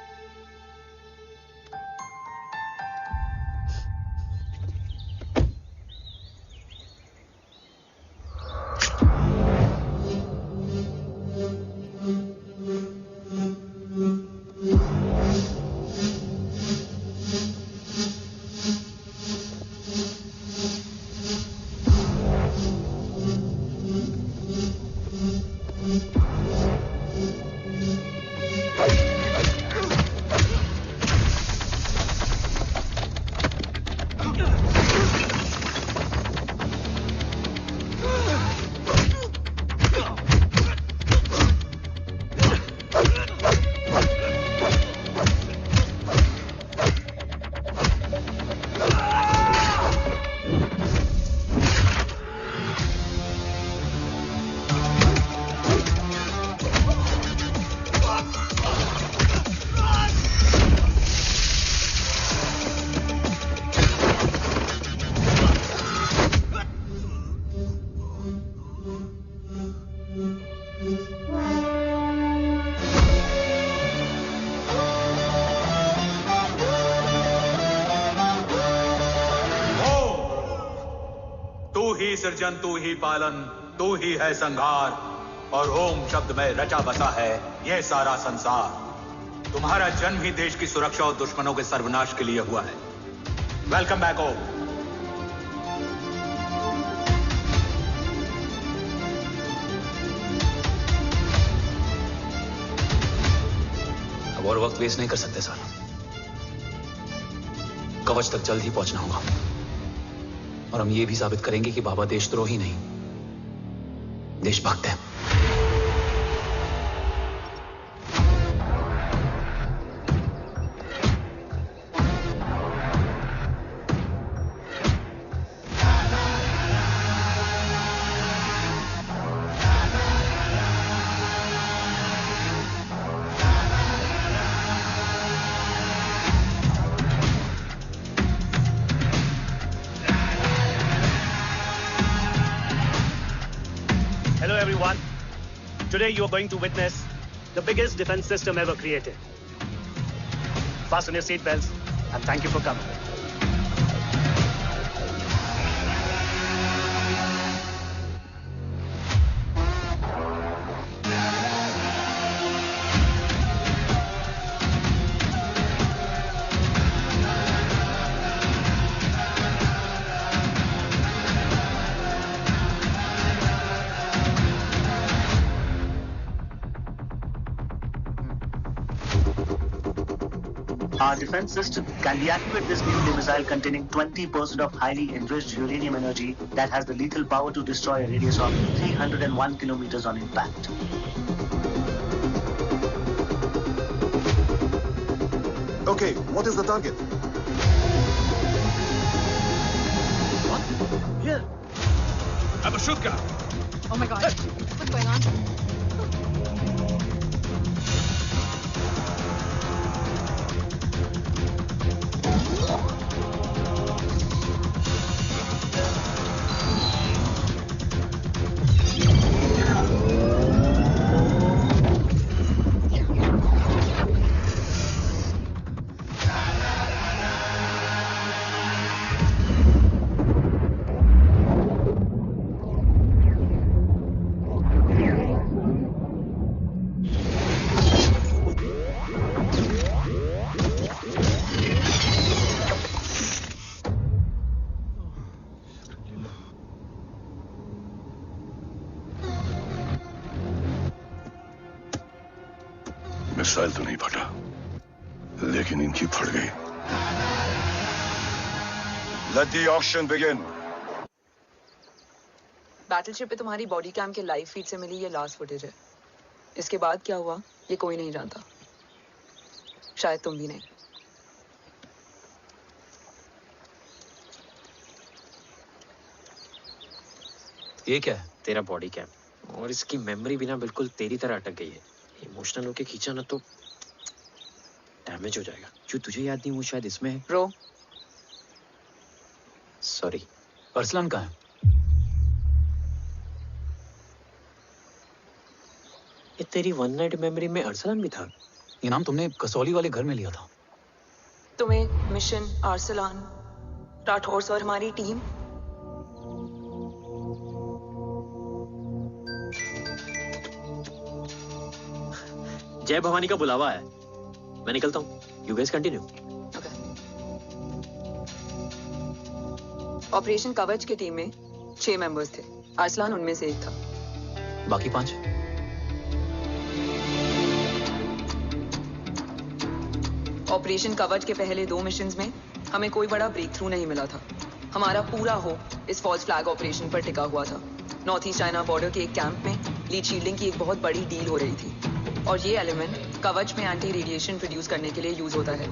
सृजन तू ही पालन, तू ही है संहार, और ओम शब्द में रचा बसा है यह सारा संसार। तुम्हारा जन्म ही देश की सुरक्षा और दुश्मनों के सर्वनाश के लिए हुआ है। वेलकम बैक ओम। अब और वक्त वेस्ट नहीं कर सकते सर। कवच तक जल्द ही पहुंचना होगा और हम ये भी साबित करेंगे कि बाबा देशद्रोही नहीं, देशभक्त है। Today you are going to witness the biggest defense system ever created. Fasten your seatbelts and thank you for coming. Our defense system can deactivate this nuclear missile containing 20% of highly enriched uranium energy that has the lethal power to destroy a radius of 301 kilometers on impact. Okay, what is the target? What? Here. I'm a shooter. Oh my god. What's going on? Missile तो नहीं फटा, लेकिन इनकी फट गई। Let the auction begin. Battleship पे तुम्हारी body cam के लाइव फीड से मिली ये लास्ट फुटेज है। इसके बाद क्या हुआ ये कोई नहीं जानता, शायद तुम भी नहीं। ये क्या है? तेरा बॉडी कैम, और इसकी मेमोरी भी ना बिल्कुल तेरी तरह अटक गई है। इमोशनल होके खींचा ना तो डैमेज हो जाएगा। जो तुझे याद नहीं वो शायद इसमें है। रो सॉरी। अरसलान कहाँ है? ये तेरी वन नाइट मेमोरी में अरसलान भी था? ये नाम तुमने कसौली वाले घर में लिया था। तुम्हें मिशन, अरसलान, राठौर और हमारी टीम। जय भवानी का बुलावा है, मैं निकलता हूँ। You guys continue. ऑपरेशन कवच की टीम में 6 मेंबर्स थे, अरसलान उनमें से एक था। बाकी 5? ऑपरेशन कवच के पहले 2 मिशंस में हमें कोई बड़ा ब्रेक थ्रू नहीं मिला था। हमारा पूरा होप इस फॉल्स फ्लैग ऑपरेशन पर टिका हुआ था। नॉर्थ ईस्ट चाइना बॉर्डर के एक कैंप में लीड शील्डिंग की एक बहुत बड़ी डील हो रही थी, और ये एलिमेंट कवच में एंटी रेडिएशन प्रोड्यूस करने के लिए यूज होता है।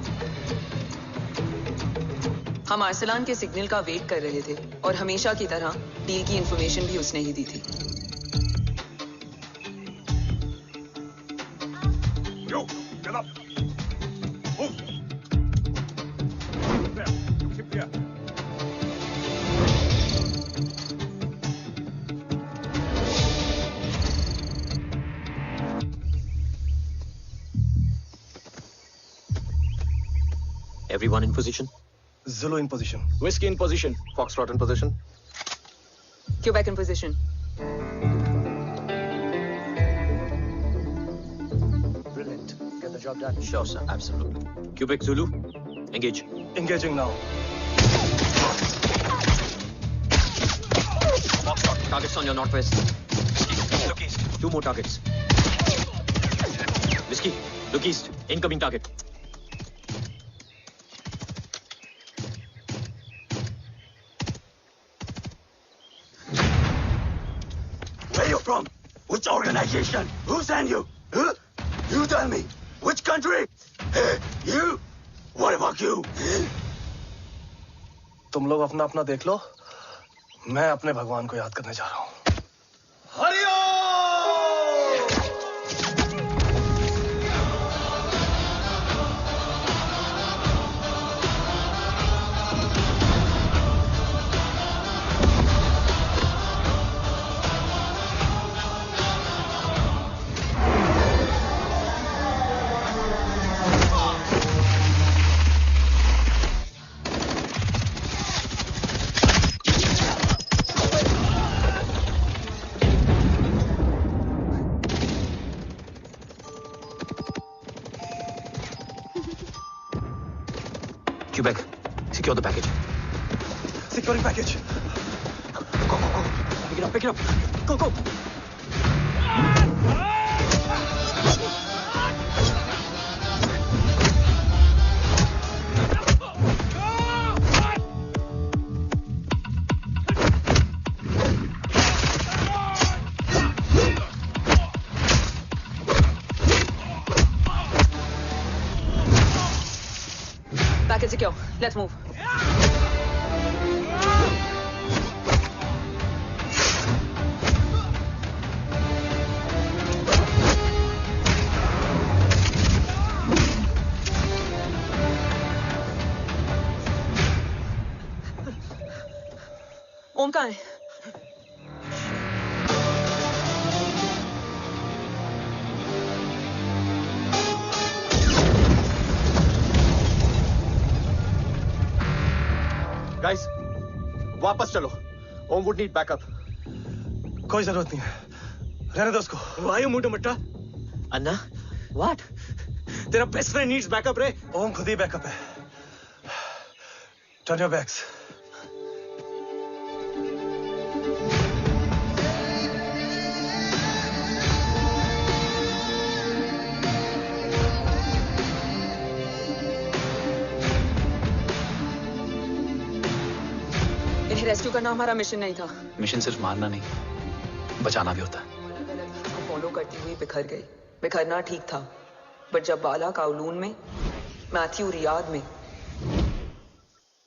हम अरसलान के सिग्नल का वेट कर रहे थे, और हमेशा की तरह डील की इंफॉर्मेशन भी उसने ही दी थी। Yo, get up. Move. There. Keep here. Everyone in position? Zulu in position. Whiskey in position. Foxtrot in position. Quebec in position. Brilliant. Get the job done. Sure, sir. Absolutely. Quebec Zulu, engage. Engaging now. Foxtrot, targets on your northwest. Look east. 2 more targets. Whiskey, look east. Incoming target. Where you from? Which organization? Who sent you? Huh? You tell me. Which country? Hey, you? What about you? तुम लोग अपना अपना देख लो, मैं अपने भगवान को याद करने जा रहा हूँ। Quebec, secure the package. Securing package. Go, go, go. Pick it up, pick it up. Go, go. Package secure. Let's move. ओम कहाँ है? Guys, वापस चलो। ओम वुड नीड बैकअप। कोई जरूरत नहीं है, रहने दो उसको। Why you मोटा मट्टा? अन्ना, what? तेरा बेस्ट फ्रेंड नीड्स बैकअप रे। ओम खुद ही बैकअप है। Turn your backs. रेस्क्यू करना हमारा मिशन नहीं था। मिशन सिर्फ मारना नहीं, बचाना भी होता है। फॉलो करती हुई बिखर गई। बिखरना ठीक था, बट जब बाला काउलून में, मैथ्यू रियाद में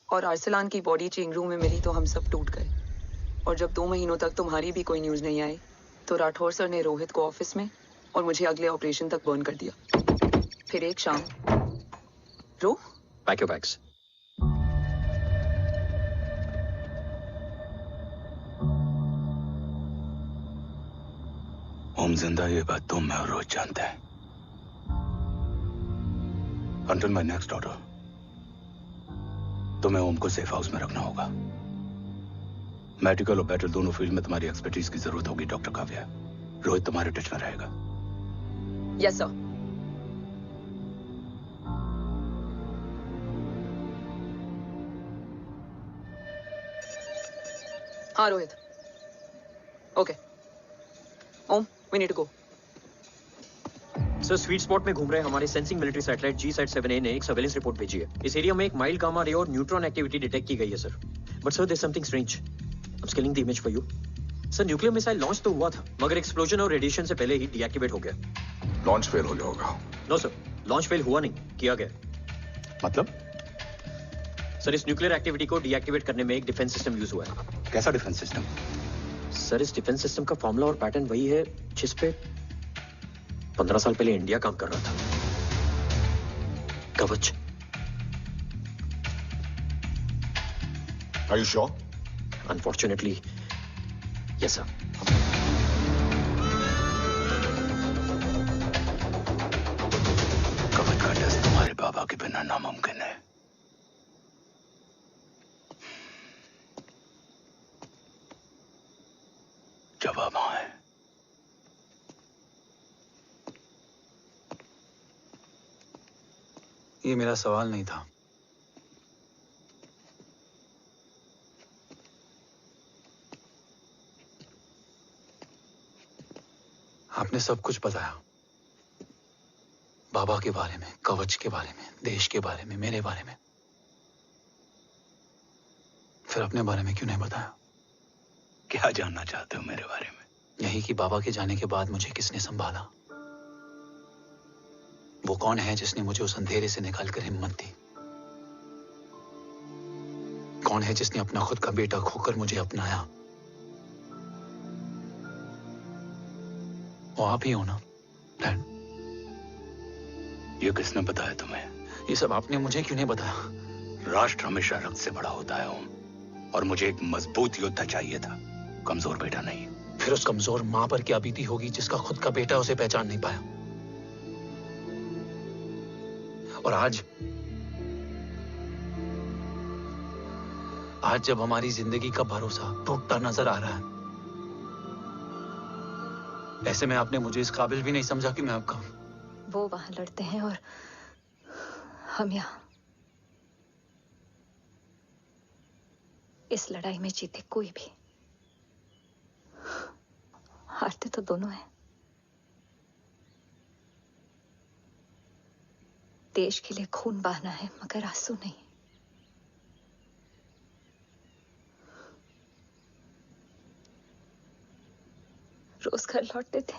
और अरसलान की बॉडी चेंज रूम में मिली तो हम सब टूट गए। और जब 2 महीनों तक तुम्हारी भी कोई न्यूज नहीं आई तो राठौर सर ने रोहित को ऑफिस में और मुझे अगले ऑपरेशन तक बर्न कर दिया। फिर एक शाम रो पैक योर बैग्स। ओम जिंदा, ये बात तुम मैं और रोज जानते हैं। अंटिल माय नेक्स्ट ऑर्डर तुम्हें ओम को सेफ हाउस में रखना होगा। मेडिकल और बैटल दोनों फील्ड में तुम्हारी एक्सपर्टीज की जरूरत होगी डॉक्टर काव्या। रोहित तुम्हारे टच में रहेगा। Yes sir. हाँ Rohit. Okay Om, we need to go. Sir sweet spot में घूम रहे हमारे सेंसिंग मिलिट्री सैटेलाइट G-SAT-7A ने एक सर्वेलेंस रिपोर्ट भेजी है। इस एरिया में एक माइल्ड गामा रे और न्यूट्रॉन एक्टिविटी डिटेक्ट की गई है sir. But sir there is something strange. I am scaling the image for you. Sir nuclear missile launch तो हुआ था, मगर एक्सप्लोजन और रेडिएशन से पहले ही डीएक्टिवेट हो गया। लॉन्च फेल हो गया होगा। नो सर, लॉन्च फेल हुआ नहीं, किया गया। मतलब? सर इस न्यूक्लियर एक्टिविटी को डीएक्टिवेट करने में एक डिफेंस सिस्टम यूज हुआ है। कैसा डिफेंस सिस्टम? सर इस डिफेंस सिस्टम का फॉर्मूला और पैटर्न वही है जिस पे 15 साल पहले इंडिया काम कर रहा था। कवच। Are you sure? Unfortunately, yes sir. कवच का टेस्ट तुम्हारे बाबा के बिना नामुमकिन है। जवाब हाँ है। ये मेरा सवाल नहीं था। आपने सब कुछ बताया, बाबा के बारे में, कवच के बारे में, देश के बारे में, मेरे बारे में। फिर अपने बारे में क्यों नहीं बताया? क्या जानना चाहते हो मेरे बारे में? यही कि बाबा के जाने के बाद मुझे किसने संभाला, वो कौन है जिसने मुझे उस अंधेरे से निकालकर हिम्मत दी, कौन है जिसने अपना खुद का बेटा खोकर मुझे अपनाया। वो आप ही हो ना डैड? ये किसने बताया तुम्हें? ये सब आपने मुझे क्यों नहीं बताया? राष्ट्र हमेशा रक्त से बड़ा होता है ओम, और मुझे एक मजबूत योद्धा चाहिए था, कमजोर बेटा नहीं। फिर उस कमजोर मां पर क्या बीती होगी जिसका खुद का बेटा उसे पहचान नहीं पाया। और आज जब हमारी जिंदगी का भरोसा टूटता नजर आ रहा है, ऐसे में आपने मुझे इस काबिल भी नहीं समझा कि मैं आपका। वो वहां लड़ते हैं और हम यहाँ। इस लड़ाई में जीते कोई भी, हारते तो दोनों हैं। देश के लिए खून बहाना है मगर आंसू नहीं। रोज घर लौटते थे,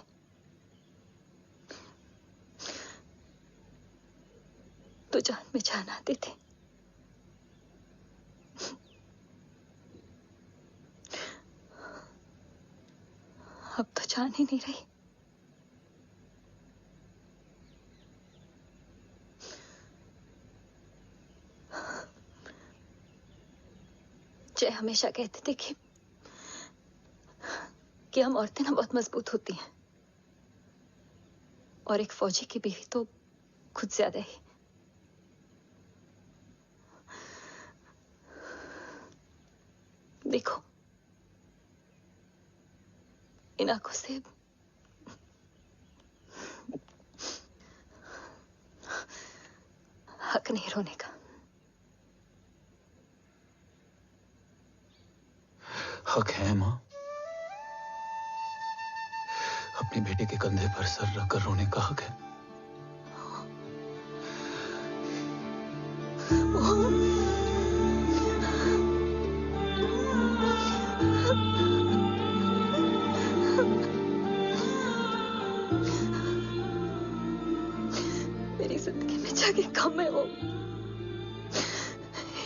तो जान में जान आते थे। अब तो जान ही नहीं रही। जय हमेशा कहते थे कि हम औरतें ना बहुत मजबूत होती हैं, और एक फौजी की बीवी तो खुद ज्यादा ही। देखो, इन आंखों से हक नहीं रोने का। हक है मां, अपने बेटे के कंधे पर सर रखकर रोने का हक है। कि कम है वो।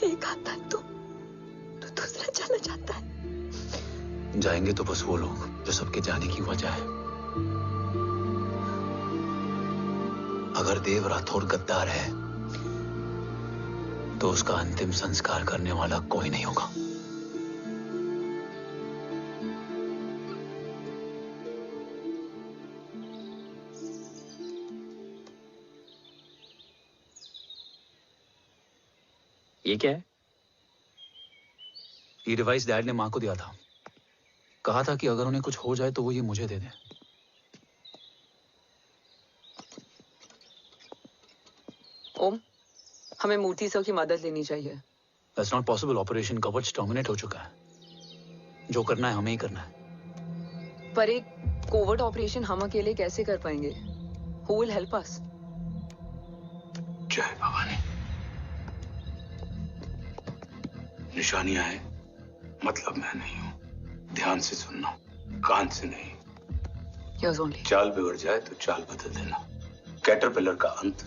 एक आता है तो दूसरा चला जाता है। जाएंगे तो बस वो लोग जो सबके जाने की वजह है। अगर देव राठौर गद्दार है तो उसका अंतिम संस्कार करने वाला कोई नहीं होगा। ये क्या है? ये डिवाइस डैड ने मां को दिया था। कहा था कि अगर उन्हें कुछ हो जाए तो वो ये मुझे दे दें। ओम, हमें मूर्ति सर की मदद लेनी चाहिए। That's not possible. ऑपरेशन कवच टर्मिनेट हो चुका है। जो करना है हमें ही करना है। पर एक कोवर्ट ऑपरेशन हम अकेले कैसे कर पाएंगे? Who will help us? जय भवानी। निशानियां हैं, मतलब मैं नहीं हूं। ध्यान से सुनना, कान से नहीं। Yes, only. चाल बिगड़ जाए तो चाल बदल देना। कैटरपिलर का अंत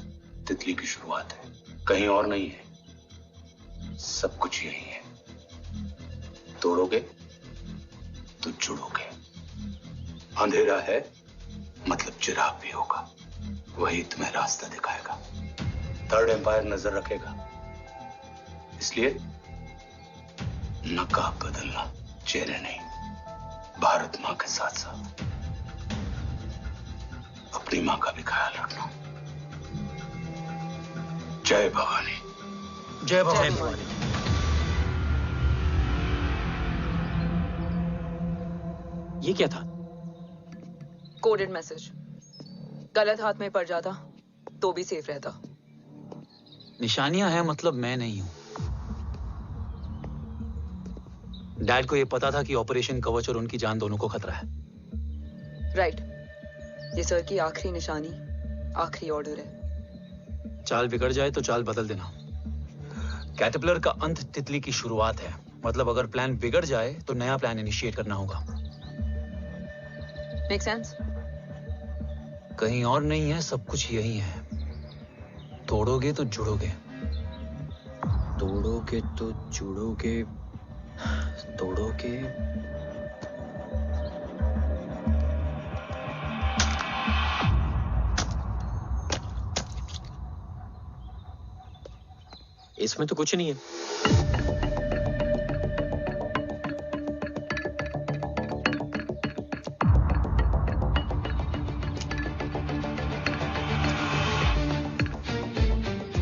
तितली की शुरुआत है, कहीं और नहीं है। सब कुछ यही है। तोड़ोगे तो जुड़ोगे। अंधेरा है मतलब चिराग भी होगा, वही तुम्हें रास्ता दिखाएगा। थर्ड एम्पायर नजर रखेगा, इसलिए नकाब बदलना, चेहरे नहीं। भारत मां के साथ साथ अपनी मां का भी ख्याल रखना। जय भवानी। जय भवानी। ये क्या था? Coded message. गलत हाथ में पड़ जाता तो भी सेफ रहता। निशानियां हैं मतलब मैं नहीं हूं। डैड को यह पता था कि ऑपरेशन कवच और उनकी जान दोनों को खतरा है। राइट। ये सर की आखिरी निशानी, आखिरी ऑर्डर है। चाल बिगड़ जाए तो चाल बदल देना। कैटरपिलर का अंत तितली की शुरुआत है, मतलब अगर प्लान बिगड़ जाए तो नया प्लान इनिशिएट करना होगा। Make sense? कहीं और नहीं है, सब कुछ यही है। तोड़ोगे तो जुड़ोगे। तोड़ोगे तो जुड़ोगे। तोड़ोगे। इसमें तो कुछ नहीं है।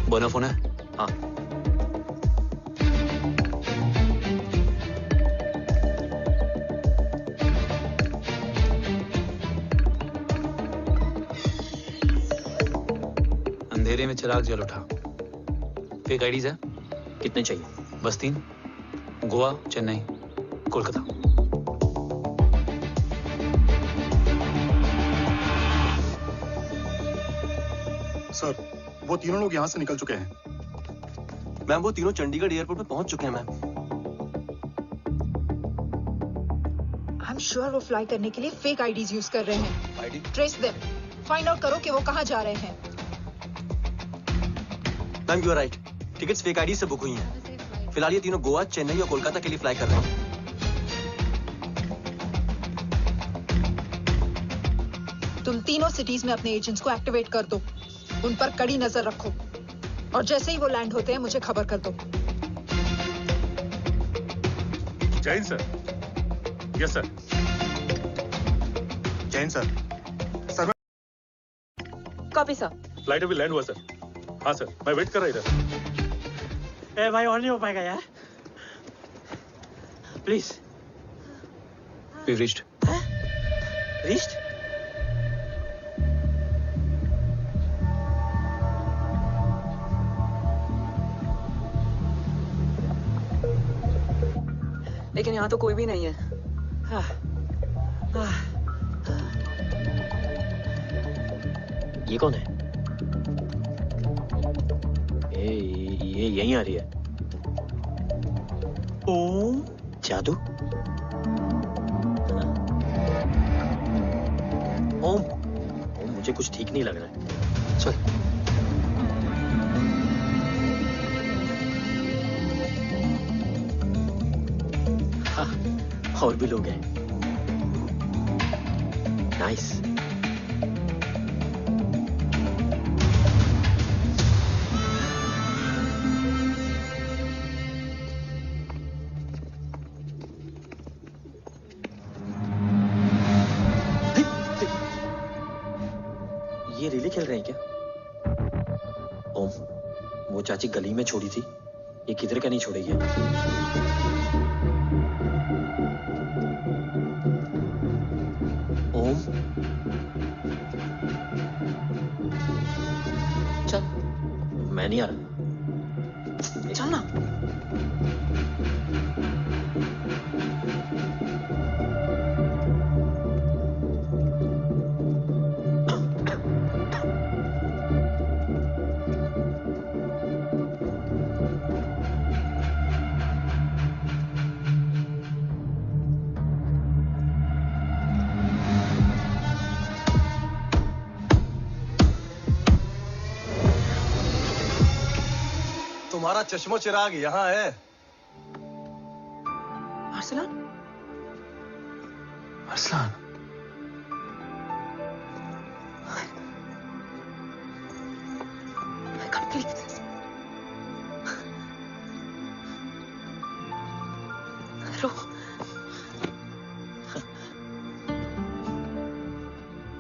बोना फोन है? हाँ। अंधेरे में चिराग जल उठा। फेक आईडीज है? कितने चाहिए? बस 3। गोवा, चेन्नई, कोलकाता। सर, वो तीनों लोग यहाँ से निकल चुके हैं। मैम, वो तीनों चंडीगढ़ एयरपोर्ट पे पहुंच चुके हैं मैम। आई एम श्योर वो फ्लाई करने के लिए फेक आईडीज यूज कर रहे हैं। ID? Trace them. Find out करो कि वो कहाँ जा रहे हैं। Ma'am, you are right. Tickets fake ID से बुक हुई हैं। फिलहाल ये तीनों गोवा, चेन्नई और कोलकाता के लिए फ्लाई कर रहे हैं। तुम तीनों सिटीज में अपने एजेंट्स को एक्टिवेट कर दो। उन पर कड़ी नजर रखो और जैसे ही वो लैंड होते हैं मुझे खबर कर दो। Jain sir. Yes sir. Jain sir. Sir copy sir. Flight अभी लैंड हुआ सर। हाँ सर, मैं वेट कर रहा इधर। ए भाई, और नहीं हो पाएगा यार। प्लीज। We've reached. Reached? लेकिन यहाँ तो कोई भी नहीं है। ये कौन है? ये यहीं आ रही है। ओम जादू। ओम मुझे कुछ ठीक नहीं लग रहा है। चल। और भी लोग हैं। नाइस। ये रिले खेल रहे हैं क्या? ओम, वो चाची गली में छोड़ी थी, ये किधर का नहीं छोड़ेगी। ओम, चल। मैं नहीं आ रहा। चल ना। तुम्हारा चश्मो चिराग यहाँ है। Arsalan? Arsalan, I can't believe this. रो।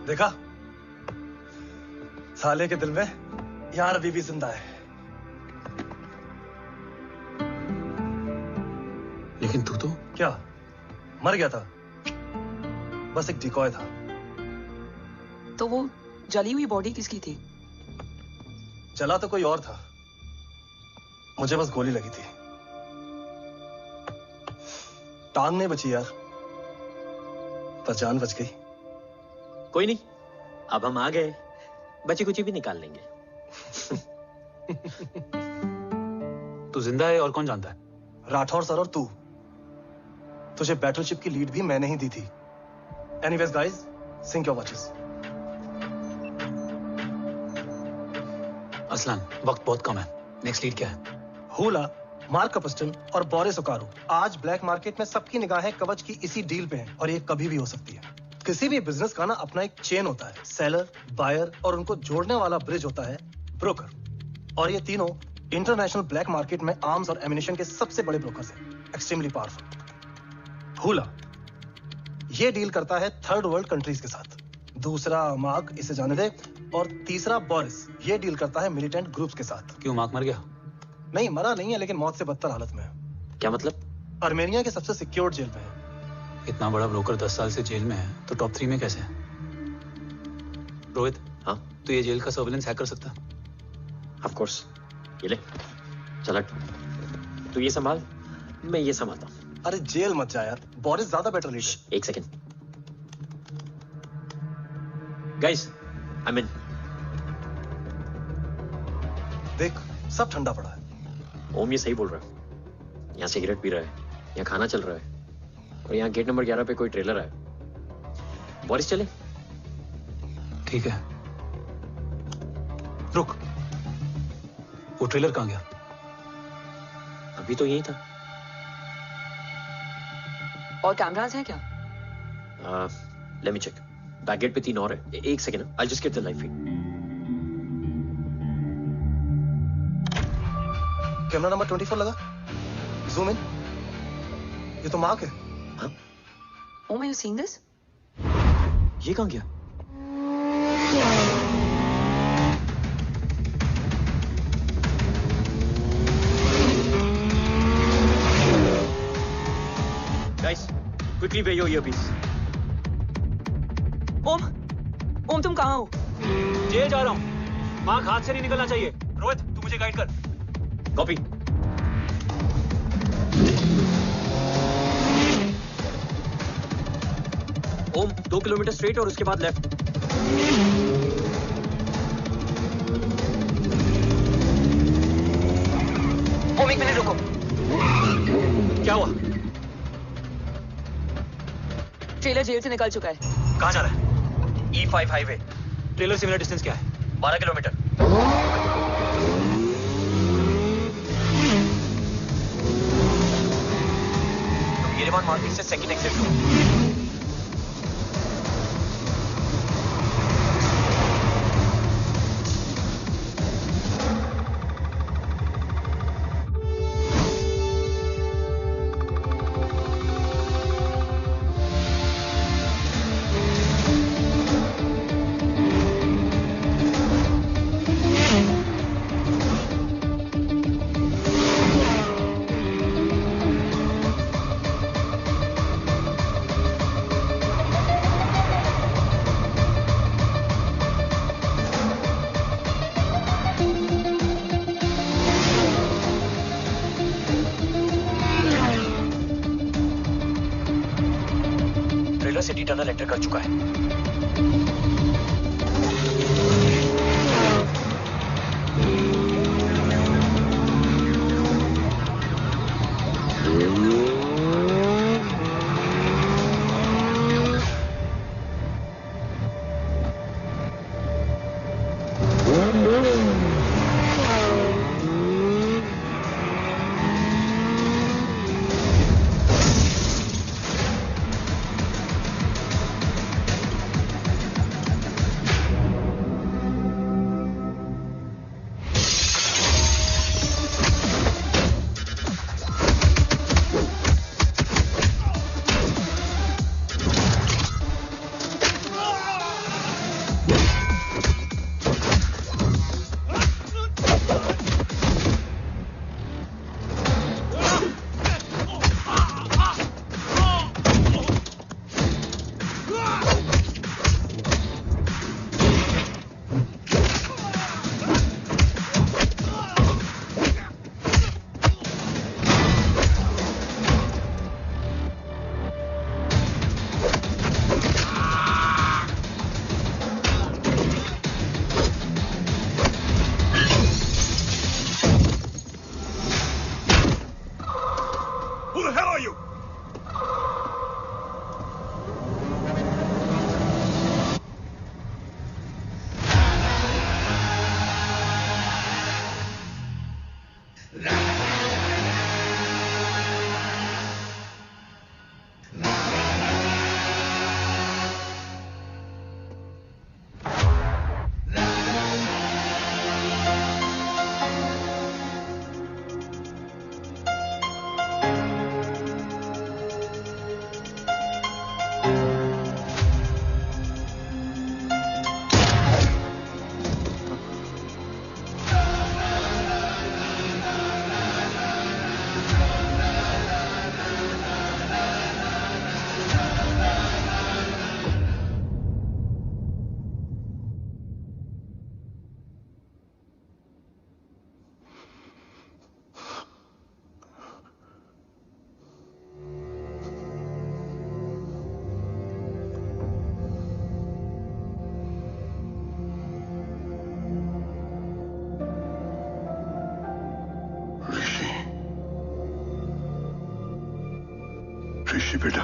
देखा, साले के दिल में यार अभी भी जिंदा है। लेकिन तू तो क्या मर गया था? बस एक डिकॉय था। तो वो जली हुई बॉडी किसकी थी? चला तो कोई और था, मुझे बस गोली लगी थी। टांग नहीं बची यार, पर जान बच गई। कोई नहीं, अब हम आ गए, बची कुची भी निकाल लेंगे। तू जिंदा है और कौन जानता है? राठौर सर और तू। तुझे बैटलशिप की लीड भी मैंने ही दी थी। Anyways guys, sync your watches. Aslan, वक्त बहुत कम है। नेक्स्ट लीड क्या है? हुला, मार्क कपस्टन और बोरिस ओकारू आज ब्लैक मार्केट में सबकी निगाहें कवच की इसी डील पे हैं और ये कभी भी हो सकती है। किसी भी बिजनेस का ना अपना एक चेन होता है, सेलर, बायर और उनको जोड़ने वाला ब्रिज होता है ब्रोकर। और ये तीनों इंटरनेशनल ब्लैक मार्केट में आर्म्स और एमिनेशन के सबसे बड़े ब्रोकर्स हैं, एक्सट्रीमली पावरफुल। हुला ये डील करता है थर्ड वर्ल्ड कंट्रीज के साथ, दूसरा मार्क, इसे जाने दे, और तीसरा बोरिस ये डील करता है मिलिटेंट ग्रुप्स के साथ। क्यों, मार्क मर गया? नहीं, मरा नहीं है, लेकिन मौत से बदतर हालत में है। क्या मतलब? आर्मेनिया के सबसे सिक्योर्ड जेल में है। इतना बड़ा ब्रोकर 10 साल से जेल में है, तो टॉप 3 में कैसे है? रोहित, हाँ, तो ये जेल का सर्विलेंस हैक कर सकता? Of course. ये ले, चल हट। तू ये संभाल, मैं ये संभालता हूँ। अरे जेल मत जा यार, बोरिस ज्यादा बेटर लीडर। एक सेकेंड गाइस, आई मीन। देख, सब ठंडा पड़ा है। ओम ये सही बोल रहा है। यहाँ सिगरेट पी रहा है, यहाँ खाना चल रहा है, और यहाँ गेट नंबर 11 पे कोई ट्रेलर है। बोरिस चले? ठीक है, रुक, वो ट्रेलर कहाँ गया? अभी तो यही था। और कैमरास हैं क्या? Let me check. Back gate पे 3 और है। एक second, I just get the live feed. Camera number 24 लगा, जूम इन। ये तो मार्क है। हाँ? Om, are you seeing this? ये कहाँ गया? Guys, quickly wear your earpiece. ओम तुम कहाँ हो? जेल जा रहा हूँ। मार्क हाथ से नहीं निकलना चाहिए। रोहित, तू मुझे गाइड कर। कॉपी। ओम 2 किलोमीटर स्ट्रेट और उसके बाद लेफ्ट। ओम 1 मिनट रुको। क्या हुआ? ट्रेलर जेल से निकल चुका है। कहाँ जा रहा है? E5 highway. ट्रेलर से मेरा डिस्टेंस क्या है? 12 किलोमीटर। मेरे बुलेवार्ड मार्केट से सेकंड एग्जिट लो। सिटी टनल एंटर कर चुका है। ऋषि बेटा,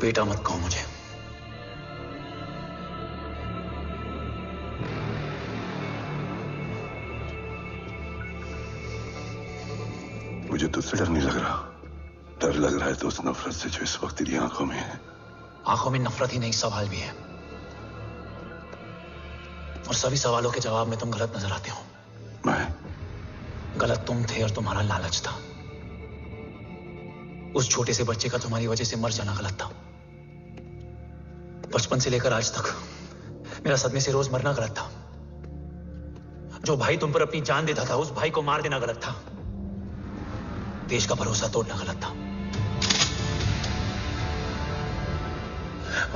बेटा मत कहो मुझे। मुझे तुझसे डर नहीं लग रहा, डर लग रहा है तो उस नफरत से जो इस वक्त तेरी आंखों में है। आंखों में नफरत ही नहीं, सवाल भी है, और सभी सवालों के जवाब में तुम गलत नजर आते हो। मैं गलत तुम थे और तुम्हारा लालच था। उस छोटे से बच्चे का तुम्हारी वजह से मर जाना गलत था। बचपन से लेकर आज तक मेरा सदमे से रोज मरना गलत था। जो भाई तुम पर अपनी जान देता था, उस भाई को मार देना गलत था। देश का भरोसा तोड़ना गलत था।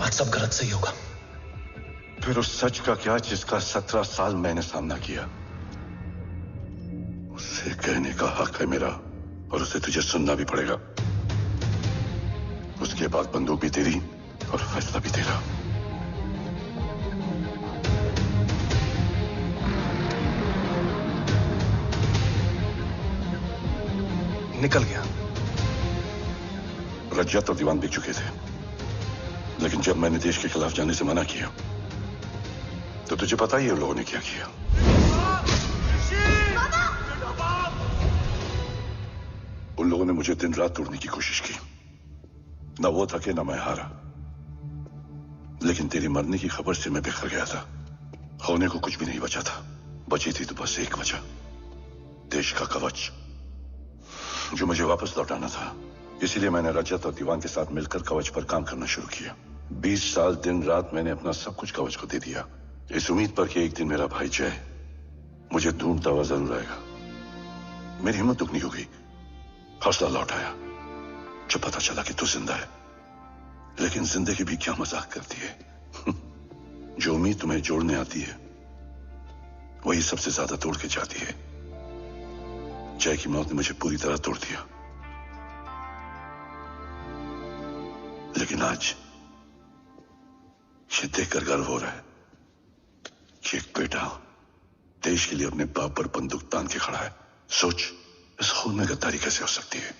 आज सब गलत सही होगा। फिर उस सच का क्या जिसका 17 साल मैंने सामना किया? उसे कहने का हक है मेरा, और उसे तुझे सुनना भी पड़ेगा। उसके बाद बंदूक भी तेरी और फैसला भी तेरा। निकल गया। रजत और दीवान बिक चुके थे, लेकिन जब मैंने देश के खिलाफ जाने से मना किया तो तुझे पता ही है लोगों ने क्या किया। उन लोगों ने मुझे दिन रात तोड़ने की कोशिश की। ना वो थके ना मैं हारा, लेकिन तेरे मरने की खबर से मैं बिखर गया था। होने को कुछ भी नहीं बचा था। बची थी तो बस एक वजह, देश का कवच, जो मुझे वापस लौटाना था। इसीलिए मैंने रजत और दीवान के साथ मिलकर कवच पर काम करना शुरू किया। 20 साल दिन रात मैंने अपना सब कुछ कवच को दे दिया, इस उम्मीद पर कि एक दिन मेरा भाई जय मुझे ढूंढता हुआ जरूर आएगा। मेरी हिम्मत दुगनी हो गई, हौसला लौट आया जब पता चला कि तू जिंदा है। लेकिन जिंदगी भी क्या मजाक करती है। जो उम्मीद तुम्हें जोड़ने आती है वही सबसे ज्यादा तोड़ के जाती है। जय की मौत ने मुझे पूरी तरह तोड़ दिया, लेकिन आज ये देखकर गर्व हो रहा है कि एक बेटा देश के लिए अपने बाप पर बंदूक तान के खड़ा है। सोच, इस खून में गद्दारी कैसे हो सकती है?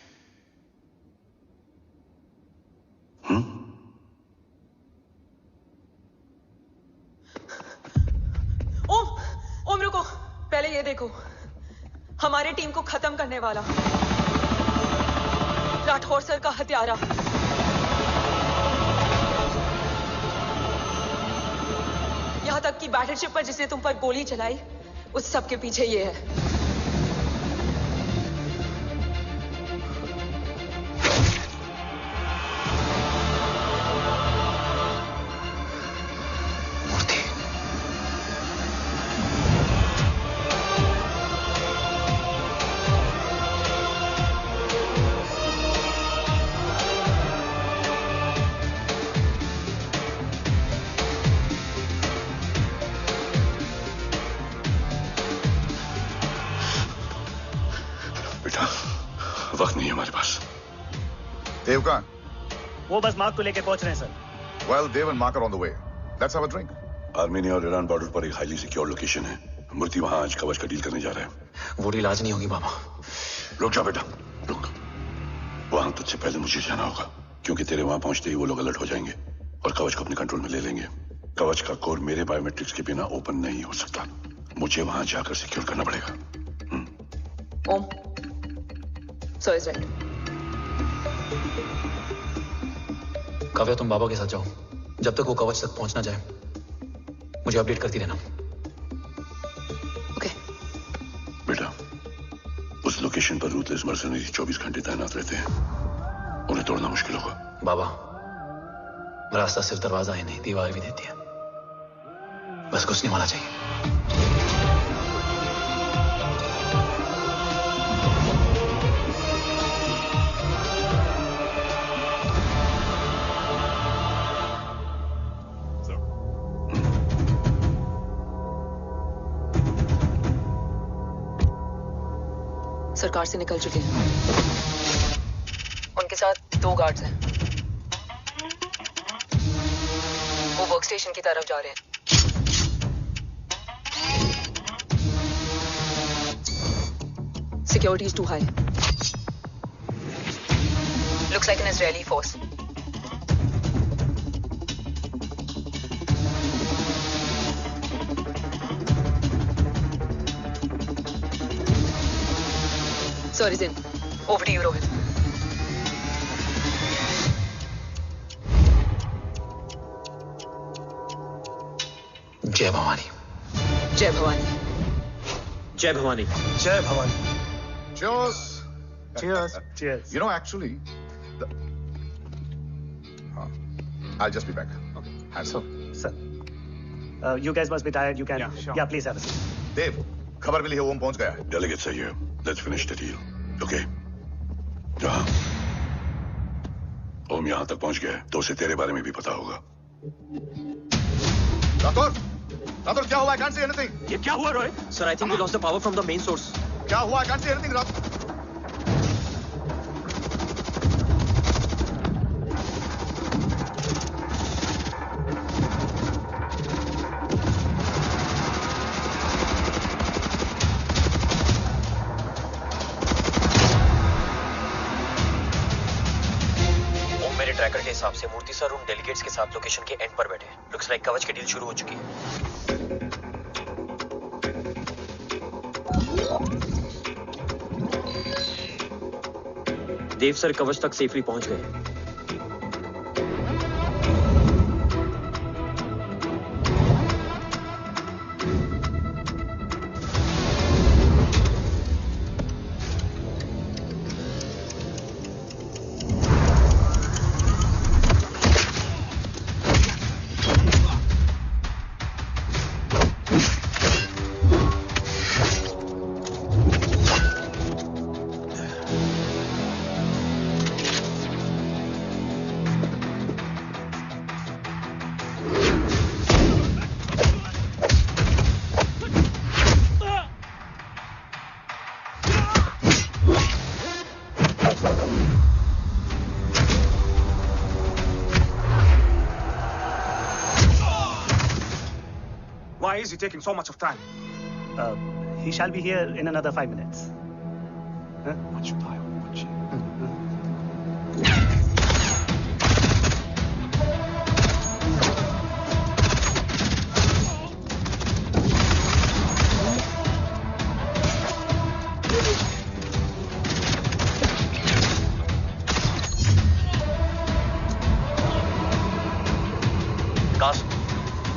ओम रुको, पहले ये देखो, हमारे टीम को खत्म करने वाला राठौर सर का हत्यारा। यहां तक कि बैटलशिप पर जिसने तुम पर गोली चलाई, उस सब के पीछे ये है। वक्त नहीं है हमारे पास। देव कहाँ? वो बस मार्क को लेके पहुंच रहे हैं sir. Well, Dev and Mark are on the way. Let's have a drink. Armenia और ईरान बॉर्डर पर एक हाईली सिक्योर लोकेशन है। मूर्ति वहां आज कवच का डील करने जा रहा है। वो डील आज नहीं होगी बाबा। रुक जा बेटा, रुक। वहां तुझसे पहले मुझे जाना होगा, क्योंकि तेरे वहां पहुंचते ही वो लोग अलर्ट हो जाएंगे और कवच को अपने कंट्रोल में ले लेंगे। कवच का कोड मेरे बायोमेट्रिक्स के बिना ओपन नहीं हो सकता। मुझे वहां जाकर सिक्योर करना पड़ेगा। ओम, सो इज राइट। काव्या, तुम बाबा के साथ जाओ। जब तक वो कवच तक पहुंच ना जाए, मुझे अपडेट करती रहना। ओके। बेटा, उस लोकेशन पर रूथलेस मर्सनरी 24 घंटे तैनात रहते हैं। उन्हें तोड़ना मुश्किल होगा। बाबा, रास्ता सिर्फ दरवाजा ही नहीं, दीवार भी देती है। बस घुसने वाला चाहिए। सरकार से निकल चुके हैं। उनके साथ 2 गार्ड्स हैं। वो वर्क स्टेशन की तरफ जा रहे हैं। Security is too high. Looks like an Israeli force. Sir is in. Over to you, Rohit. जय भवानी। जय भवानी। जय भवानी। जय Bhavani. Cheers. Cheers. Cheers. You know, actually, I'll just be back. Okay. So, sir, you guys must be tired. You can, yeah, please have a seat. Dev, खबर मिली है ओम पहुंच गया है। Delegate सही है। Let's finish the deal. Okay. जहाँ ओम यहाँ तक पहुंच गया है, तो उसे तेरे बारे में भी पता होगा। राठौर, राठौर क्या हुआ? I can't see anything. ये क्या हुआ Rohit? Sir, I think we lost the power from the main source. क्या हुआ? I can't see anything, Rathore. Tracker के हिसाब से मूर्ति सर उन डेलीगेट्स के साथ लोकेशन के एंड पर बैठे। लुक्स लाइक कवच की डील शुरू हो चुकी है। देव सर कवच तक सेफली पहुंच गए। Why is he taking so much of time? He shall be here in another 5 minutes. Huh?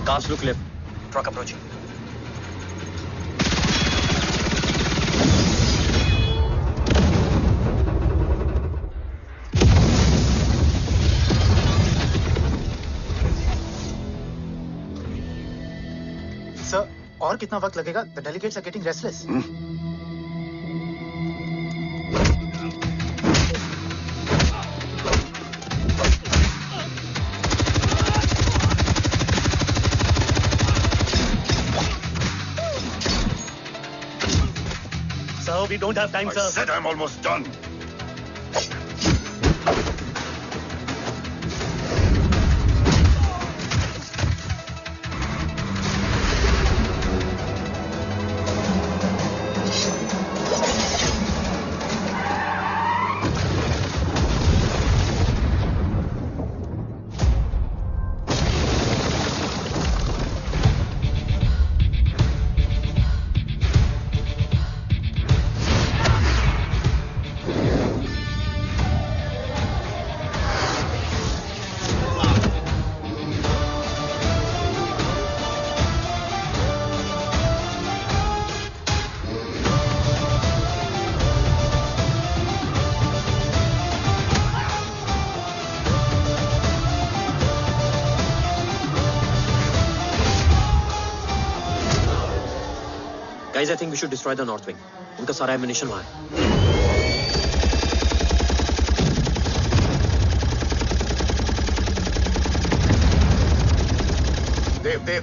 Cars look left. Truck approaching. Sir, और कितना वक्त लगेगा? The delegates are getting restless. We don't have time, sir. I said I'm almost done. Guys, I think we should destroy the north wing. उनका सारा ammunition वहाँ है।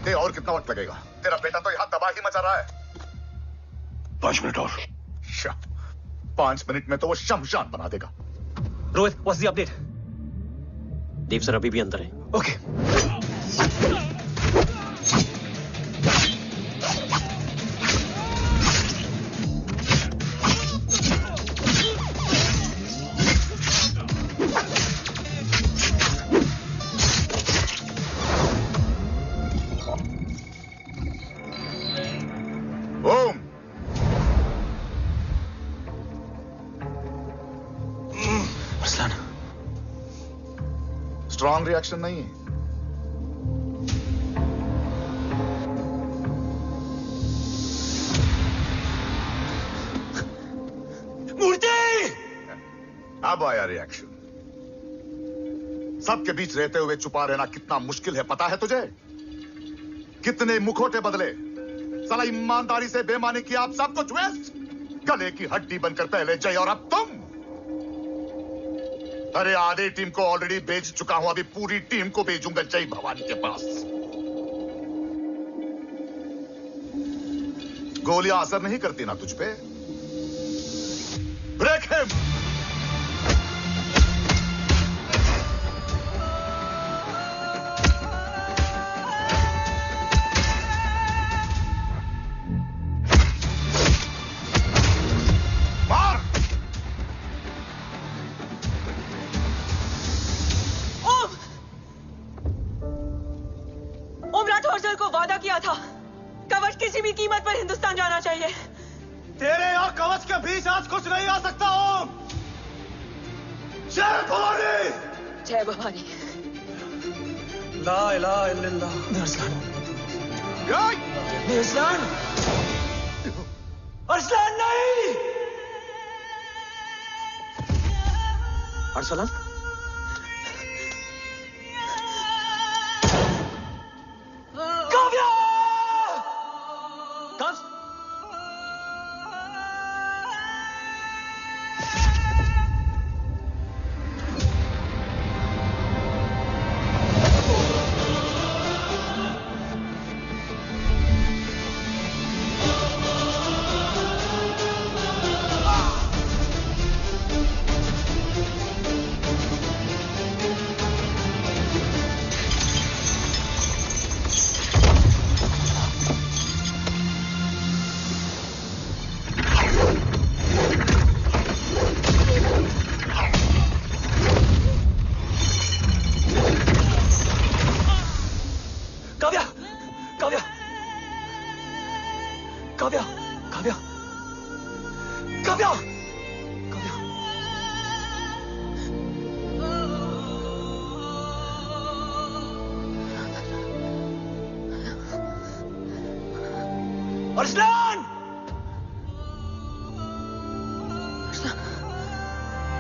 देव और कितना वक्त लगेगा? तेरा बेटा तो यहाँ तबाही मचा रहा है। 5 मिनट और। 5 मिनट में तो वो शमशान बना देगा। Rohit, what's the update? Dev sir अभी भी अंदर है। Okay. स्ट्रॉन्ग रिएक्शन नहीं है। मूर्ति! अब आया रिएक्शन। सबके बीच रहते हुए छुपा रहना कितना मुश्किल है पता है तुझे? कितने मुखौटे बदले, साला ईमानदारी से बेमानी किया, आप सब कुछ वेस्ट, गले की हड्डी बनकर पहले जय और अब तुम। अरे आधे टीम को ऑलरेडी भेज चुका हूं, अभी पूरी टीम को भेजूंगा जय भवानी के पास। गोलियां असर नहीं करती ना तुझ पे? Break him! तेरे और कवच के बीच आज कुछ नहीं आ सकता ओम। जय भवानी। जय भवानी। ला इलाहा इल्लल्लाह। अरसलान, अरसलान, अरसलान नहीं। Arsalan, Kavya,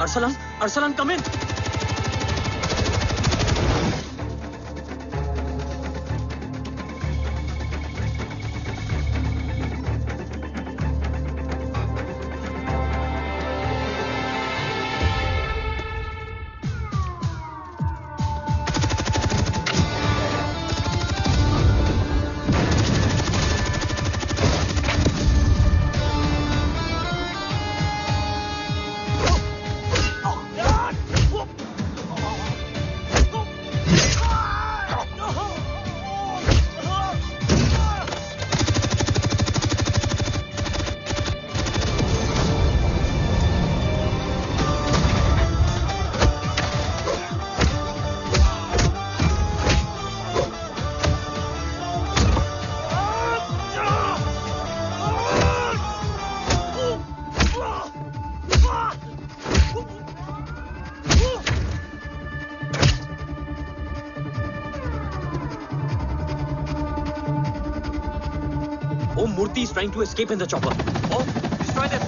Arsalan, Arsalan, come in. Murthy is trying to escape in the chopper. Oh, destroy them.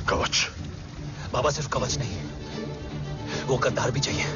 कवच। बाबा सिर्फ कवच नहीं, वो गद्दार भी चाहिए।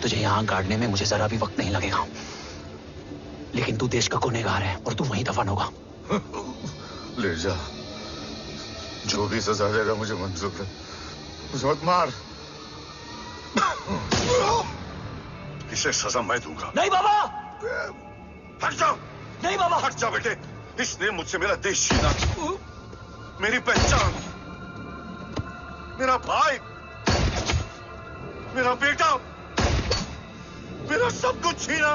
तुझे यहां गाड़ने में मुझे जरा भी वक्त नहीं लगेगा, लेकिन तू देश का गुनहगार है और तू वहीं दफन होगा। ले जा, जो भी सजा देगा मुझे मंजूर है, मुझे मत मार। इसे सजा मैं दूंगा। नहीं बाबा, हट जाओ। नहीं बाबा, हट जाओ बेटे। इसने मुझसे मेरा देश छीना, मेरी पहचान, मेरा भाई, मेरा बेटा सब कुछ छीना,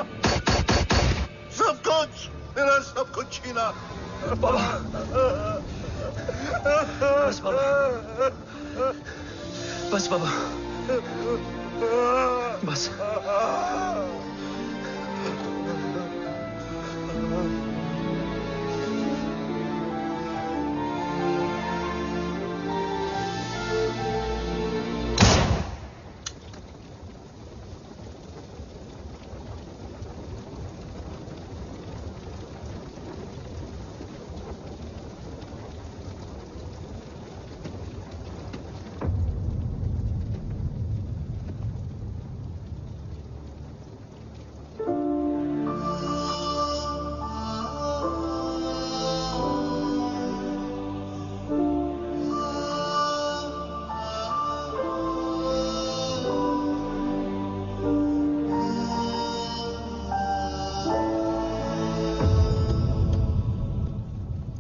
सब कुछ, मेरा सब कुछ छीना। बाबा, बस बाबा, बस बाबा, बस।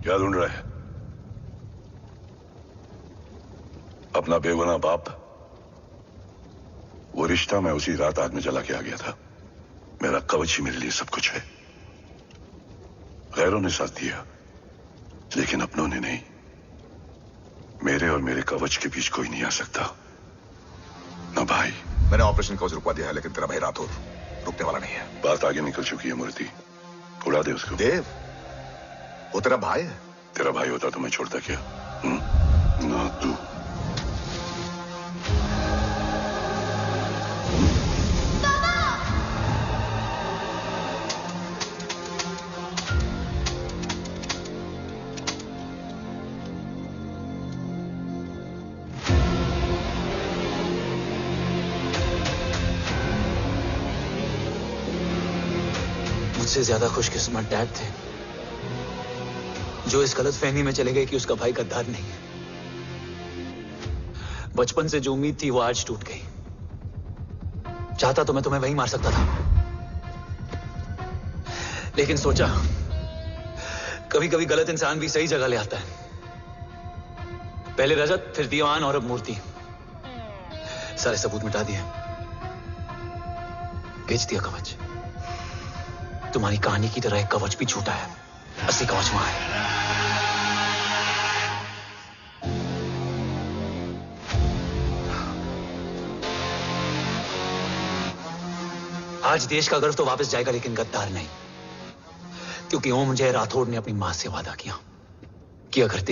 क्या ढूंढ रहा है? अपना बेगुनाह बाप। वो रिश्ता मैं उसी रात आग में जला के आ गया था। मेरा कवच ही मेरे लिए सब कुछ है। गैरों ने साथ दिया, लेकिन अपनों ने नहीं। मेरे और मेरे कवच के बीच कोई नहीं आ सकता। न भाई। मैंने ऑपरेशन कवच रुकवा दिया है, लेकिन तेरा भाई राठौर रुकने वाला नहीं है। बात आगे निकल चुकी है मूर्ति। उड़ा दे उसको। देव, वो तेरा भाई है। तेरा भाई होता तो मैं छोड़ता क्या? ना तू। मुझसे ज्यादा खुशकिस्मत डैड थे, जो इस गलतफहमी में चले गए कि उसका भाई गद्दार नहीं है। बचपन से जो उम्मीद थी वो आज टूट गई। चाहता तो मैं तुम्हें वहीं मार सकता था, लेकिन सोचा कभी कभी गलत इंसान भी सही जगह ले आता है। पहले रजत, फिर दीवान और अब मूर्ति। सारे सबूत मिटा दिए, बेच दिया कवच। तुम्हारी कहानी की तरह एक कवच भी छूटा है। असली कवच वहां है। आज देश का गर्व तो वापस जाएगा, लेकिन गद्दार नहीं, क्योंकि ओम जय राठौड़ ने अपनी मां से वादा किया कि अगर